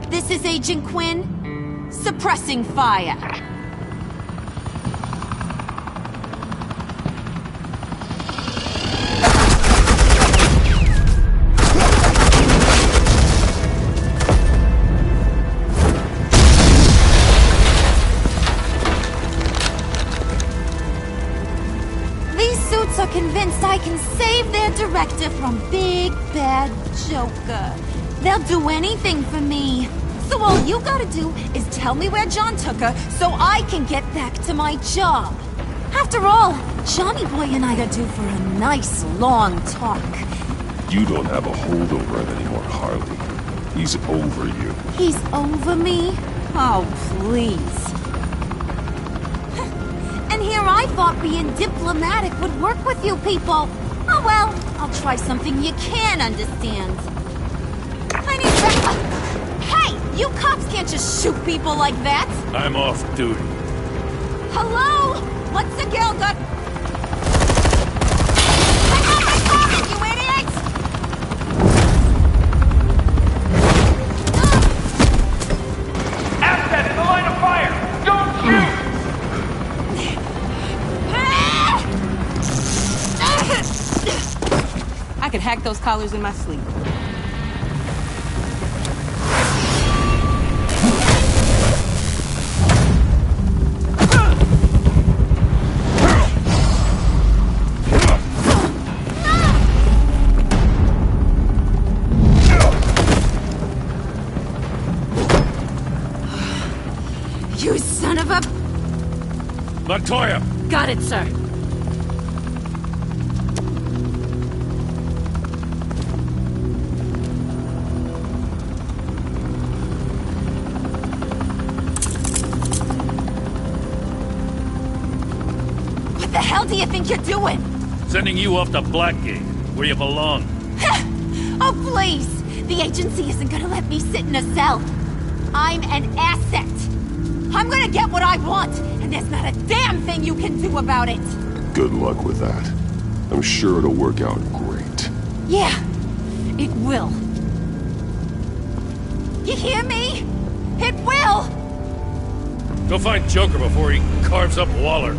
This is Agent Quinn, suppressing fire. Are convinced I can save their director from Big Bad Joker. They'll do anything for me. So all you gotta do is tell me where John took her so I can get back to my job. After all, Johnny Boy and I are due for a nice, long talk. You don't have a hold over him anymore, Harley. He's over you. He's over me? Oh, please. And here I thought being diplomatic would work with you people. Oh well, I'll try something you can understand. I need to... Hey! You cops can't just shoot people like that! I'm off duty. Hello? What's the girl got? I got my target, you idiots! Assets in the line of fire! Don't shoot! I could hack those collars in my sleep. You son of a... Montoya! Got it, sir. What the hell do you think you're doing? Sending you off to Blackgate, where you belong. Oh, please! The agency isn't gonna let me sit in a cell. I'm an asset. I'm gonna get what I want, and there's not a damn thing you can do about it. Good luck with that. I'm sure it'll work out great. Yeah, it will. You hear me? It will! Go find Joker before he carves up Waller.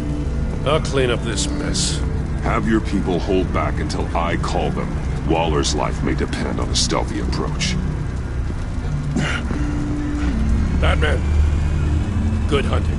I'll clean up this mess. Have your people hold back until I call them. Waller's life may depend on a stealthy approach. Batman, good hunting.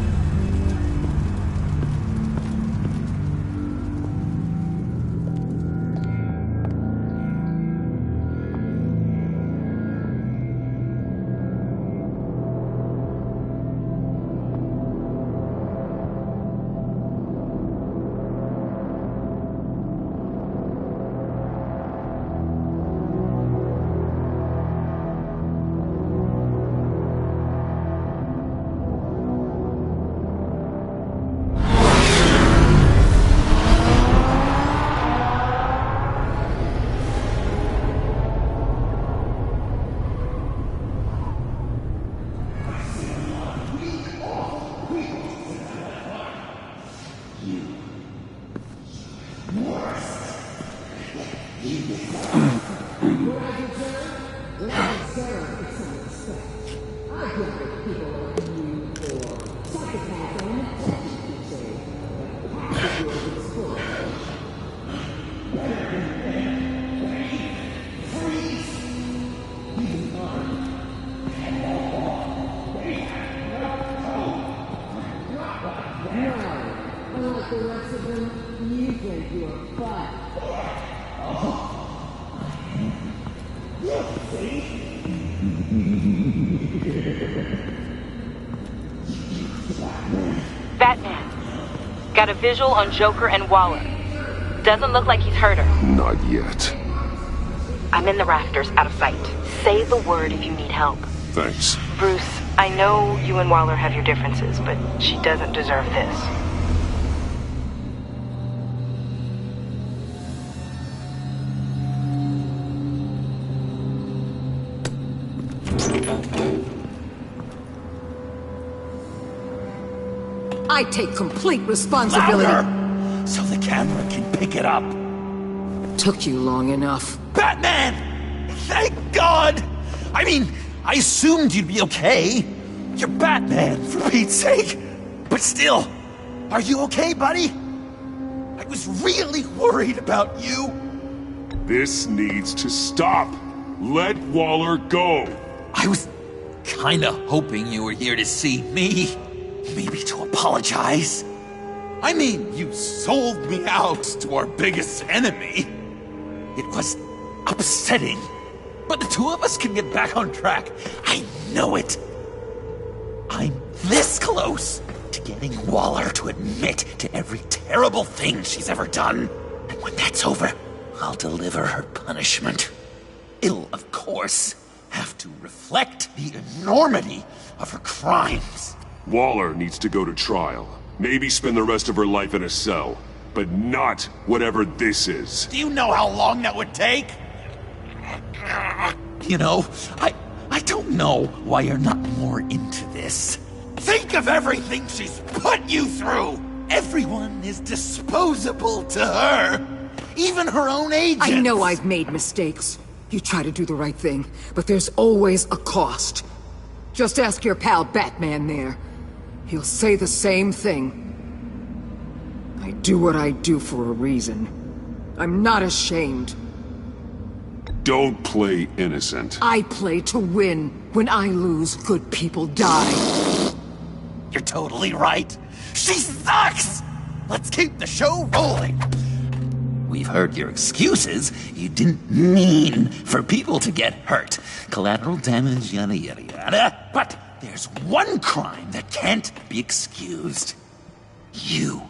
Batman, got a visual on Joker and Waller. Doesn't look like he's hurt her. Not yet. I'm in the rafters, out of sight. Say the word if you need help. Thanks. Bruce, I know you and Waller have your differences, but she doesn't deserve this. I take complete responsibility. Louder! So the camera can pick it up. Took you long enough. Batman! Thank God! I mean, I assumed you'd be okay. You're Batman, for Pete's sake. But still, are you okay, buddy? I was really worried about you. This needs to stop. Let Waller go. I was kinda hoping you were here to see me. Maybe to apologize. I mean, you sold me out to our biggest enemy. It was upsetting. But the two of us can get back on track. I know it. I'm this close. to getting Waller to admit to every terrible thing she's ever done. And when that's over, I'll deliver her punishment. It'll, of course, have to reflect the enormity of her crimes. Waller needs to go to trial. Maybe spend the rest of her life in a cell. But not whatever this is. Do you know how long that would take? You know, I don't know why you're not more into this. Think of everything she's put you through! Everyone is disposable to her. Even her own agents. I know I've made mistakes. You try to do the right thing, but there's always a cost. Just ask your pal Batman there. He'll say the same thing. I do what I do for a reason. I'm not ashamed. Don't play innocent. I play to win. When I lose, good people die. You're totally right. She sucks! Let's keep the show rolling. We've heard your excuses. You didn't mean for people to get hurt. Collateral damage, yada yada yada. But there's one crime that can't be excused. You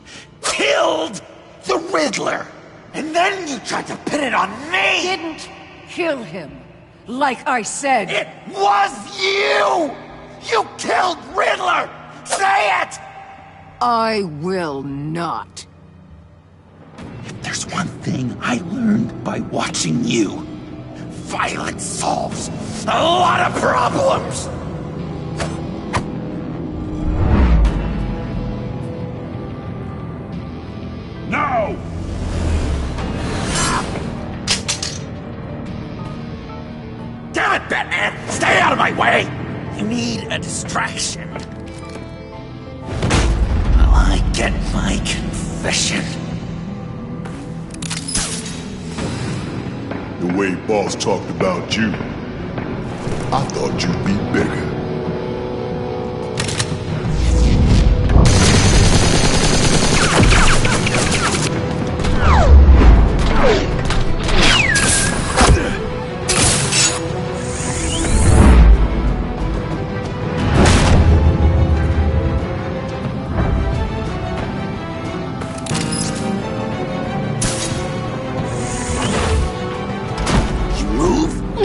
killed the Riddler! And then you tried to pin it on me! Didn't kill him. Like I said. It was you! You killed Riddler! Say it! I will not. If there's one thing I learned by watching you, violence solves a lot of problems! No! Damn it, Batman! Stay out of my way! You need a distraction. While I get my confession. The way Boss talked about you, I thought you'd be bigger.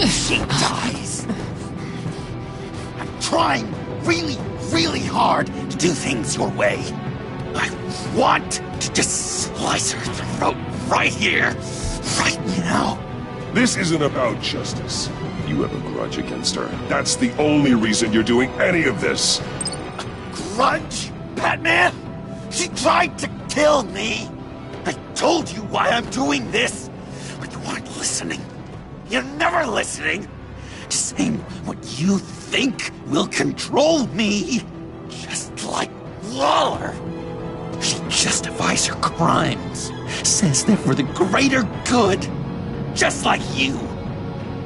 She dies. I'm trying really hard to do things your way. I want to just slice her throat right here, right now. This isn't about justice. You have a grudge against her. That's the only reason you're doing any of this. Grudge? Batman? She tried to kill me. I told you why I'm doing this, but you weren't listening. You're never listening. Just saying what you think will control me. Just like Waller. She justifies her crimes. Says they're for the greater good. Just like you.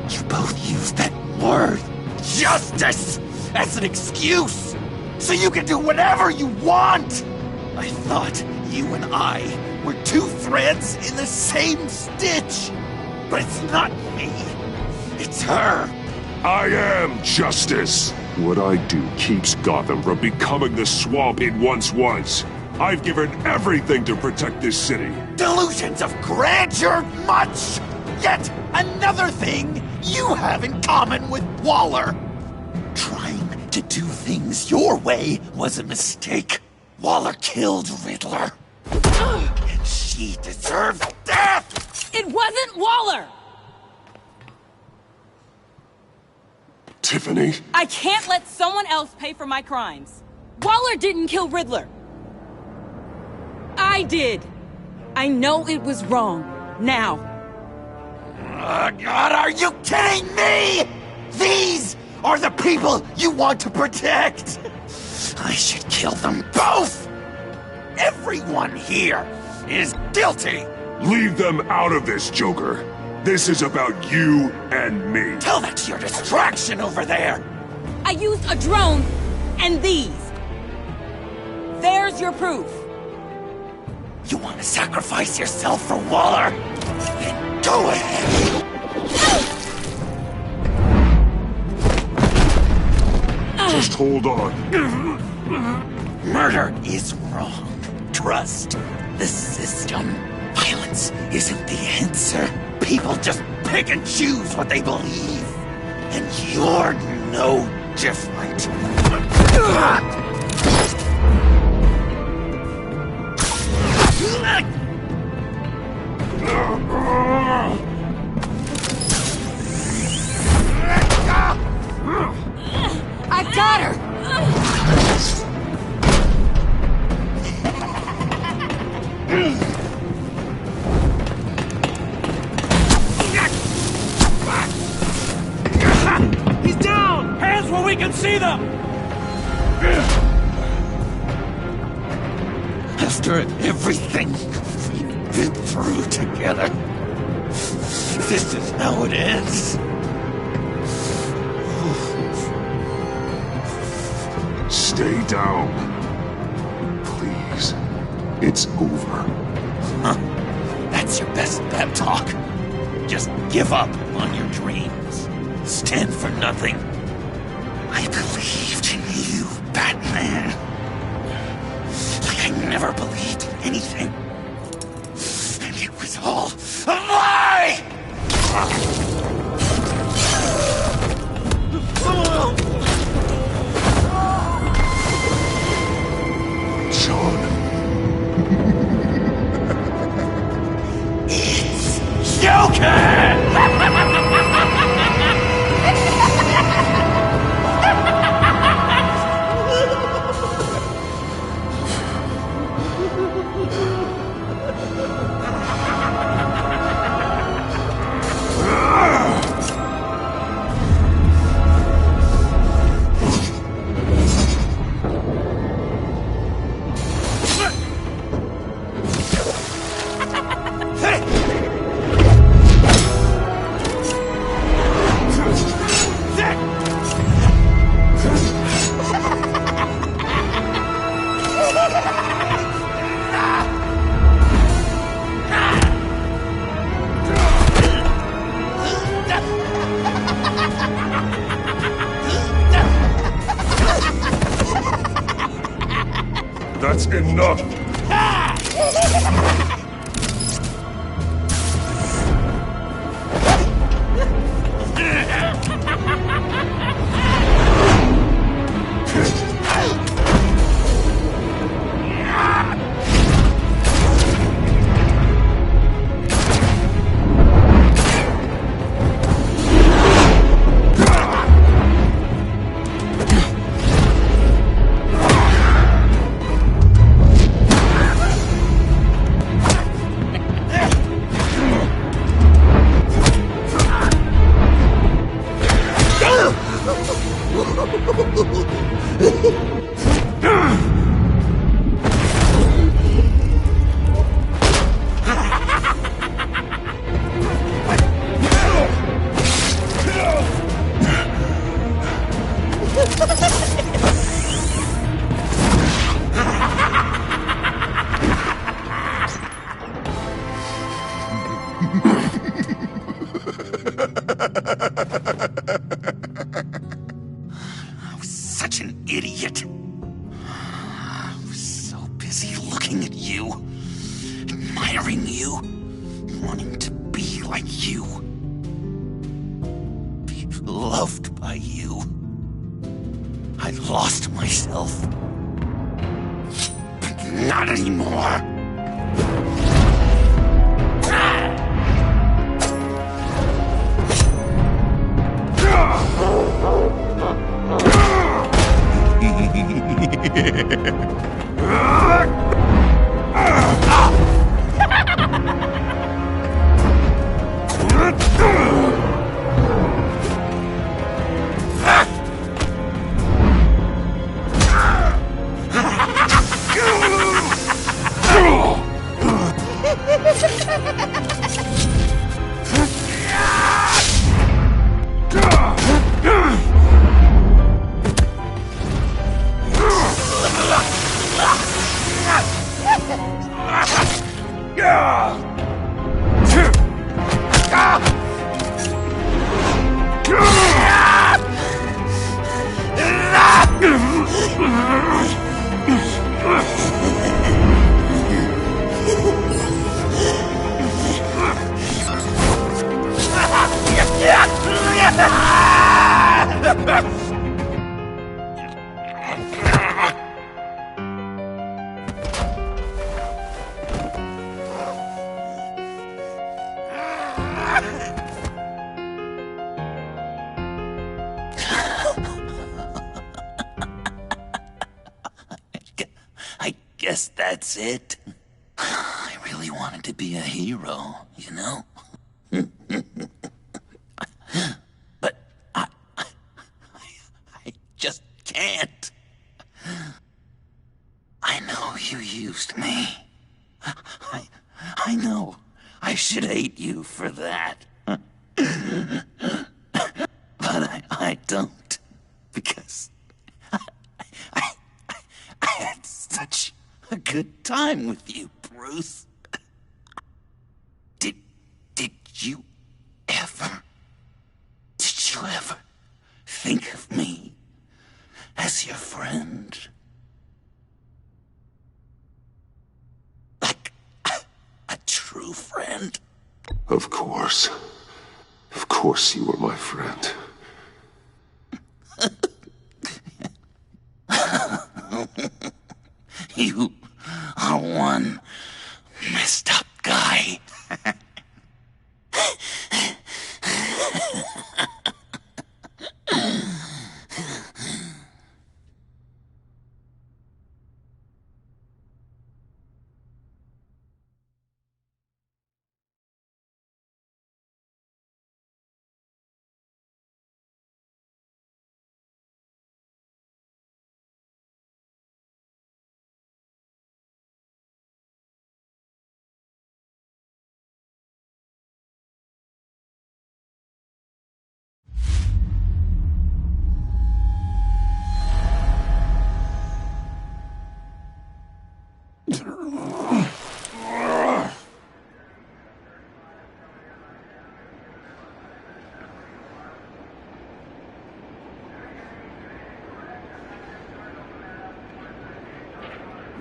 You both use that word, justice, as an excuse. So you can do whatever you want. I thought you and I were two threads in the same stitch. But it's not me. It's her. I am justice. What I do keeps Gotham from becoming the swamp it once was. I've given everything to protect this city. Delusions of grandeur much. Yet another thing you have in common with Waller. Trying to do things your way was a mistake. Waller killed Riddler. And she deserves death! It wasn't Waller! Tiffany? I can't let someone else pay for my crimes. Waller didn't kill Riddler. I did. I know it was wrong. Now. God, are you kidding me? These are the people you want to protect. I should kill them both. Everyone here is guilty. Leave them out of this, Joker. This is about you and me. Tell that to your distraction over there. I used a drone and these. There's your proof. You want to sacrifice yourself for Waller? Then go ahead. Just hold on. Murder is wrong. Trust the system. Violence isn't the answer. People just pick and choose what they believe. And you're no different. I've got her! He's down! Hands where we can see them! After everything we've been through together, this is how it ends. Stay down. Please. It's over. Huh. That's your best pep talk. Just give up on your dreams. Stand for nothing. I believed in you, Batman. Like I never believed in anything. And it was all a lie! John. It's Joker! That's enough! I was such an idiot. I was so busy looking at you, admiring you, wanting to be like you, be loved by you. I lost myself. But not anymore. guess that's it. I really wanted to be a hero, you know? But I just can't. I know you used me. I know I should hate you for that. But I don't. Because I had such a good time with you, Bruce. Did you ever think of me as your friend? Like a true friend? Of course. Of course you were my friend. You are one messed up guy.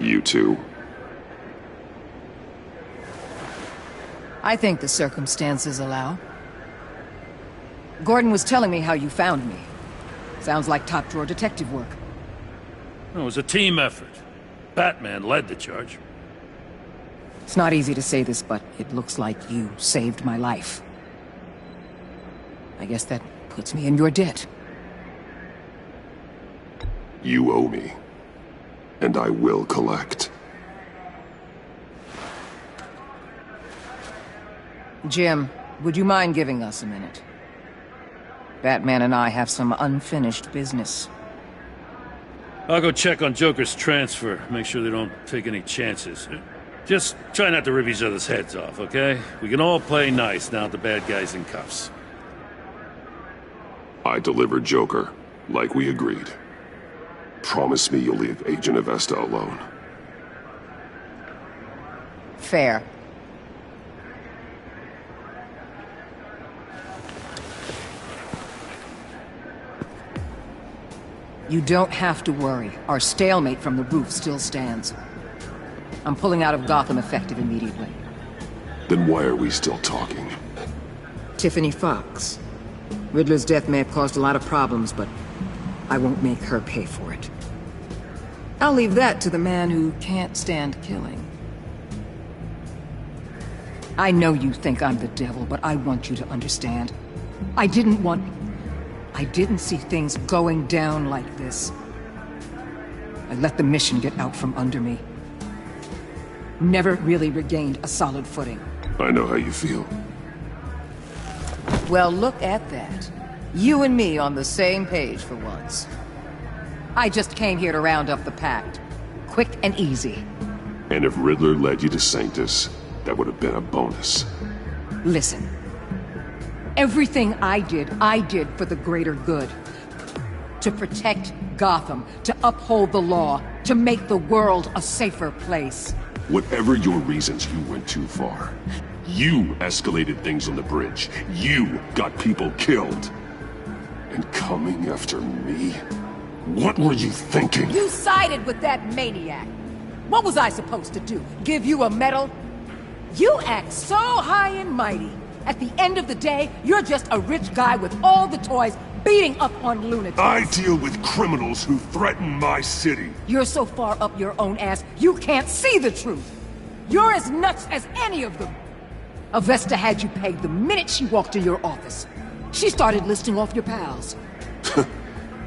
You too? I think the circumstances allow. Gordon was telling me how you found me. Sounds like top-drawer detective work. It was a team effort. Batman led the charge. It's not easy to say this, but it looks like you saved my life. I guess that puts me in your debt. You owe me. And I will collect. Jim, would you mind giving us a minute? Batman and I have some unfinished business. I'll go check on Joker's transfer, make sure they don't take any chances. Just try not to rip each other's heads off, okay? We can all play nice now that the bad guy's in cuffs. I delivered Joker, like we agreed. Promise me you'll leave Agent Avesta alone. Fair. You don't have to worry. Our stalemate from the roof still stands. I'm pulling out of Gotham effective immediately. Then why are we still talking? Tiffany Fox. Riddler's death may have caused a lot of problems, but I won't make her pay for it. I'll leave that to the man who can't stand killing. I know you think I'm the devil, but I want you to understand. I didn't see things going down like this. I let the mission get out from under me. Never really regained a solid footing. I know how you feel. Well, look at that. You and me on the same page for once. I just came here to round up the pact. Quick and easy. And if Riddler led you to Sanctus, that would have been a bonus. Listen. Everything I did for the greater good. To protect Gotham, to uphold the law, to make the world a safer place. Whatever your reasons, you went too far. You escalated things on the bridge. You got people killed. And coming after me? What were you thinking? You sided with that maniac. What was I supposed to do? Give you a medal? You act so high and mighty. At the end of the day, you're just a rich guy with all the toys beating up on lunatics. I deal with criminals who threaten my city. You're so far up your own ass, you can't see the truth. You're as nuts as any of them. Avesta had you pegged the minute she walked in your office. She started listing off your pals.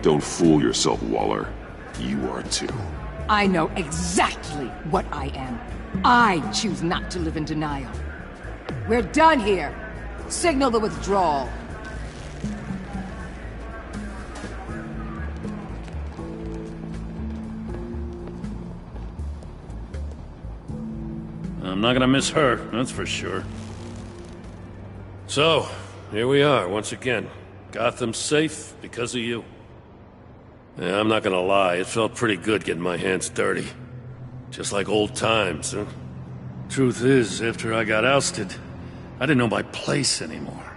Don't fool yourself, Waller. You are too. I know exactly what I am. I choose not to live in denial. We're done here. Signal the withdrawal. I'm not gonna miss her, that's for sure. So, here we are, once again. Gotham's safe because of you. Yeah, I'm not gonna lie, it felt pretty good getting my hands dirty. Just like old times, huh? Truth is, after I got ousted, I didn't know my place anymore.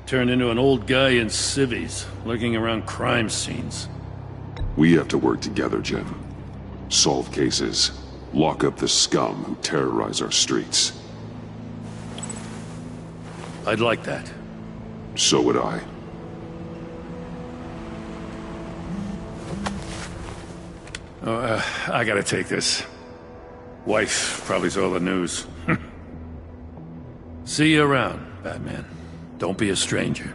Turned into an old guy in civvies, lurking around crime scenes. We have to work together, Jim. Solve cases. Lock up the scum who terrorize our streets. I'd like that. So would I. I gotta take this. Wife probably saw the news. See you around, Batman. Don't be a stranger.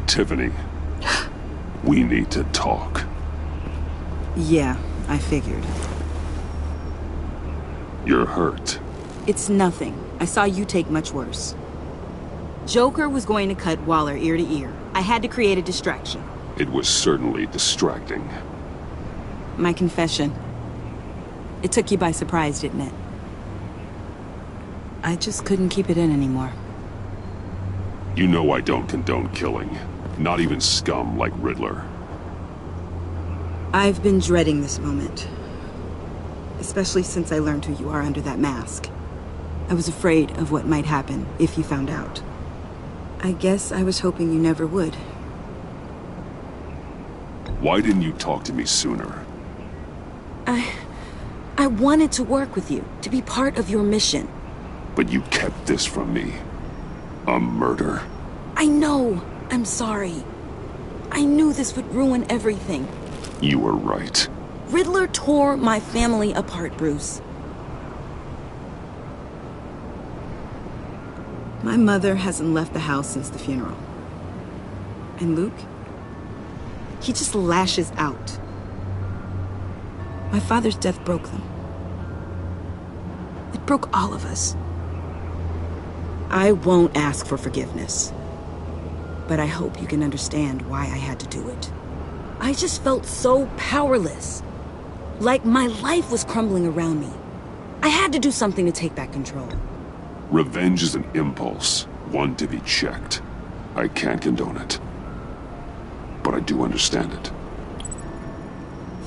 Tiffany, we need to talk. Yeah, I figured. You're hurt. It's nothing. I saw you take much worse. Joker was going to cut Waller ear to ear. I had to create a distraction. It was certainly distracting. My confession. It took you by surprise, didn't it? I just couldn't keep it in anymore. You know I don't condone killing. Not even scum like Riddler. I've been dreading this moment. Especially since I learned who you are under that mask. I was afraid of what might happen if you found out. I guess I was hoping you never would. Why didn't you talk to me sooner? I wanted to work with you, to be part of your mission. But you kept this from me. A murder. I know. I'm sorry. I knew this would ruin everything. You were right. Riddler tore my family apart, Bruce. My mother hasn't left the house since the funeral. And Luke? He just lashes out. My father's death broke them. It broke all of us. I won't ask for forgiveness. But I hope you can understand why I had to do it. I just felt so powerless. Like my life was crumbling around me. I had to do something to take back control. Revenge is an impulse, one to be checked. I can't condone it. But I do understand it.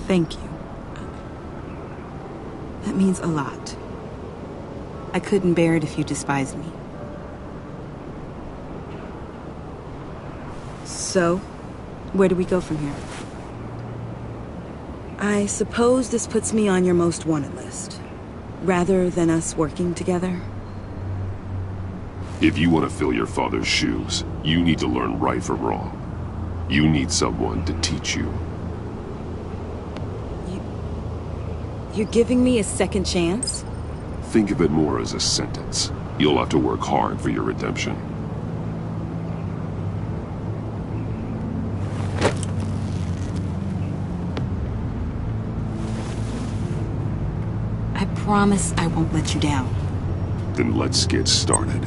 Thank you. That means a lot. I couldn't bear it if you despised me. So, where do we go from here? I suppose this puts me on your most wanted list, rather than us working together. If you want to fill your father's shoes, you need to learn right from wrong. You need someone to teach you. You're giving me a second chance? Think of it more as a sentence. You'll have to work hard for your redemption. promise I won't let you down. Then let's get started.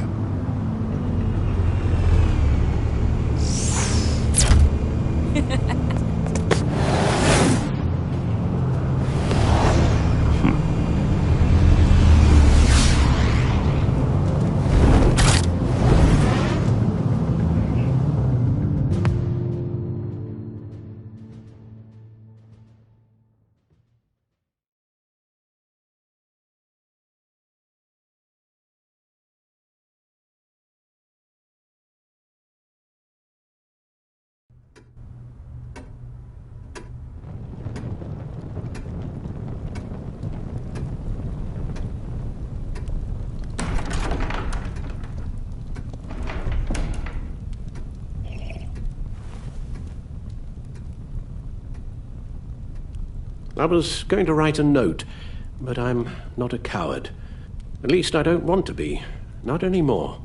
I was going to write a note, but I'm not a coward. At least I don't want to be. Not anymore.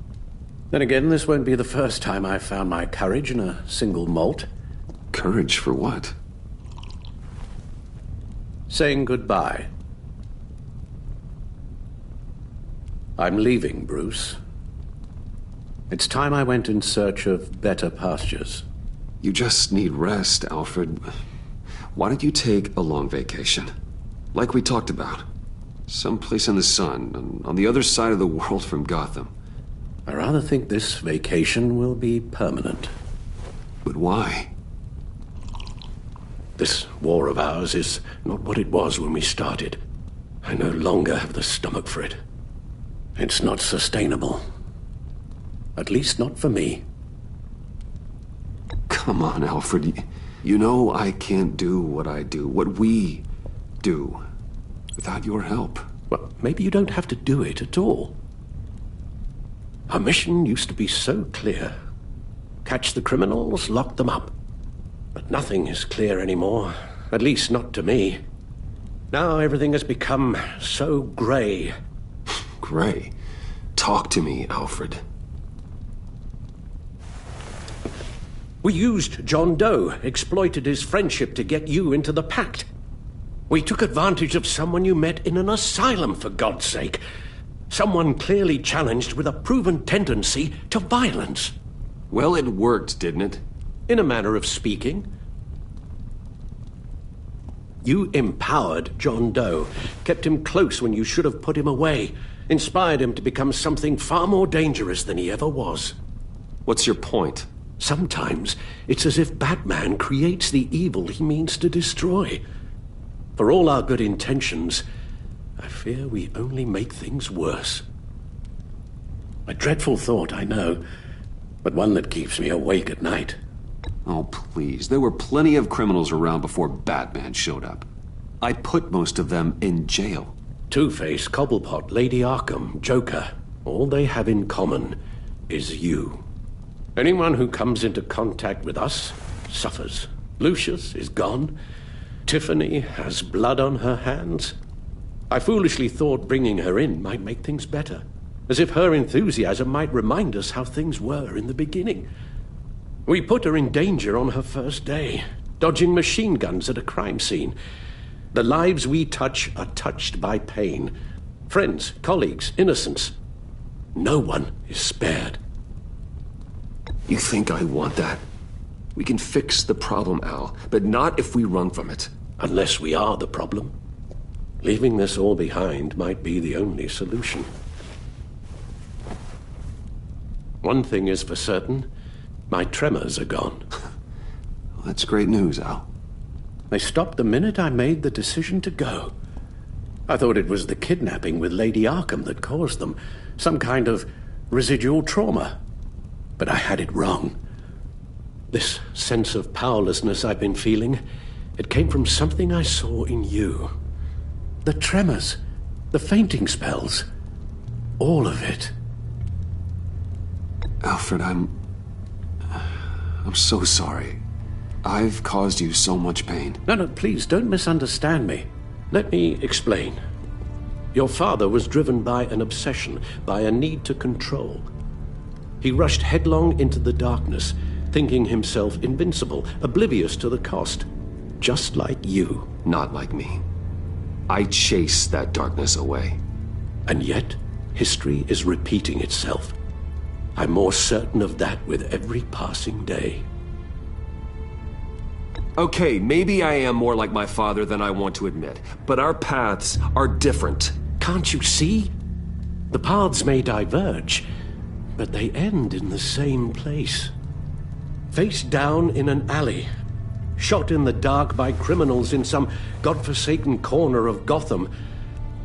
Then again, this won't be the first time I've found my courage in a single malt. Courage for what? Saying goodbye. I'm leaving, Bruce. It's time I went in search of better pastures. You just need rest, Alfred. Why don't you take a long vacation? Like we talked about. Someplace in the sun, on the other side of the world from Gotham. I rather think this vacation will be permanent. But why? This war of ours is not what it was when we started. I no longer have the stomach for it. It's not sustainable. At least not for me. Come on, Alfred. You know I can't do what I do, what we do, without your help. Well, maybe you don't have to do it at all. Our mission used to be so clear. Catch the criminals, lock them up. But nothing is clear anymore, at least not to me. Now everything has become so grey. Grey? Talk to me, Alfred. We used John Doe, exploited his friendship to get you into the pact. We took advantage of someone you met in an asylum, for God's sake. Someone clearly challenged with a proven tendency to violence. Well, it worked, didn't it? In a manner of speaking. You empowered John Doe, kept him close when you should have put him away, inspired him to become something far more dangerous than he ever was. What's your point? Sometimes it's as if Batman creates the evil he means to destroy. For all our good intentions, I fear we only make things worse. A dreadful thought, I know, but one that keeps me awake at night. Oh, please. There were plenty of criminals around before Batman showed up. I put most of them in jail. Two-Face, Cobblepot, Lady Arkham, Joker, all they have in common is you. Anyone who comes into contact with us suffers. Lucius is gone. Tiffany has blood on her hands. I foolishly thought bringing her in might make things better, as if her enthusiasm might remind us how things were in the beginning. We put her in danger on her first day, dodging machine guns at a crime scene. The lives we touch are touched by pain. Friends, colleagues, innocents. No one is spared. You think I want that? We can fix the problem, Al, but not if we run from it. Unless we are the problem. Leaving this all behind might be the only solution. One thing is for certain, my tremors are gone. Well, that's great news, Al. They stopped the minute I made the decision to go. I thought it was the kidnapping with Lady Arkham that caused them, some kind of residual trauma. But I had it wrong. This sense of powerlessness I've been feeling, it came from something I saw in you. The tremors, the fainting spells, all of it. Alfred, I'm so sorry. I've caused you so much pain. No, please, don't misunderstand me. Let me explain. Your father was driven by an obsession, by a need to control. He rushed headlong into the darkness, thinking himself invincible, oblivious to the cost. Just like you. Not like me. I chase that darkness away. And yet, history is repeating itself. I'm more certain of that with every passing day. Okay, maybe I am more like my father than I want to admit, but our paths are different. Can't you see? The paths may diverge, but they end in the same place. Face down in an alley, shot in the dark by criminals in some godforsaken corner of Gotham.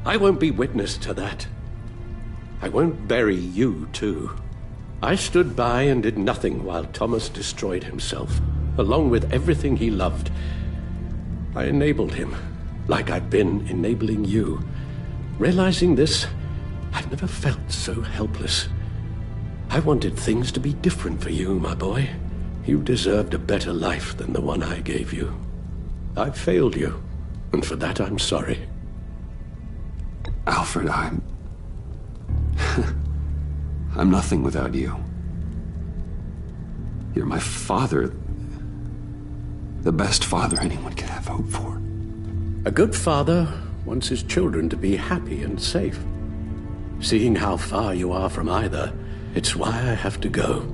I won't be witness to that. I won't bury you, too. I stood by and did nothing while Thomas destroyed himself, along with everything he loved. I enabled him, like I've been enabling you. Realizing this, I've never felt so helpless. I wanted things to be different for you, my boy. You deserved a better life than the one I gave you. I failed you, and for that I'm sorry. Alfred, I'm nothing without you. You're my father. The best father anyone can have hope for. A good father wants his children to be happy and safe. Seeing how far you are from either, it's why I have to go.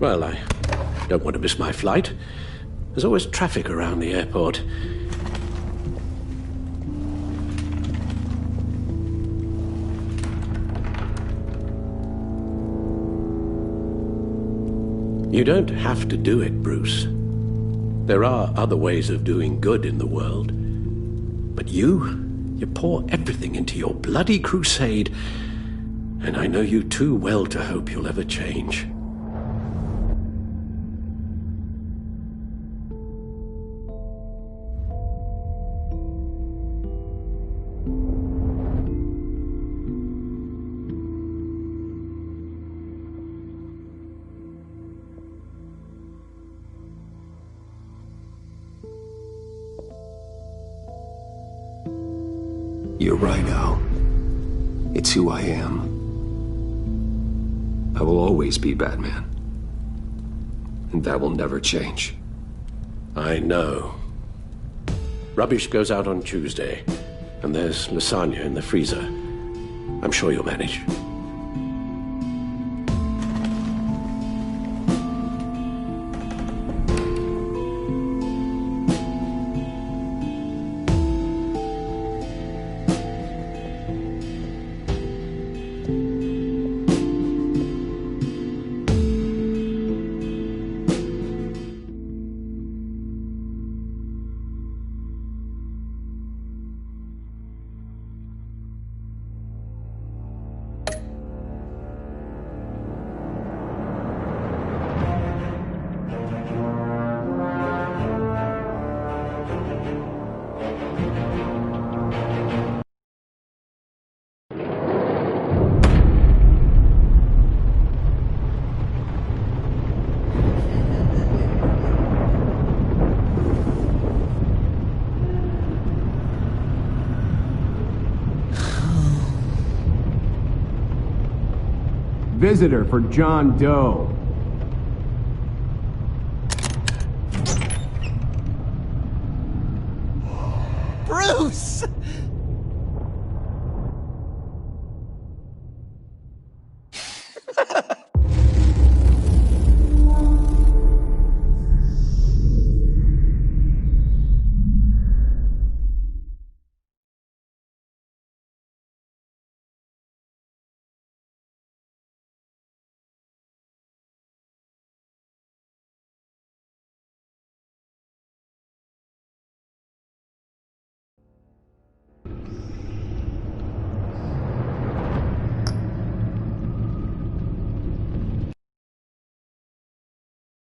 Well, I don't want to miss my flight. There's always traffic around the airport. You don't have to do it, Bruce. There are other ways of doing good in the world. But you pour everything into your bloody crusade, and I know you too well to hope you'll ever change. You're right, Al. It's who I am. I will always be Batman. And that will never change. I know. Rubbish goes out on Tuesday, and there's lasagna in the freezer. I'm sure you'll manage. Visitor for John Doe.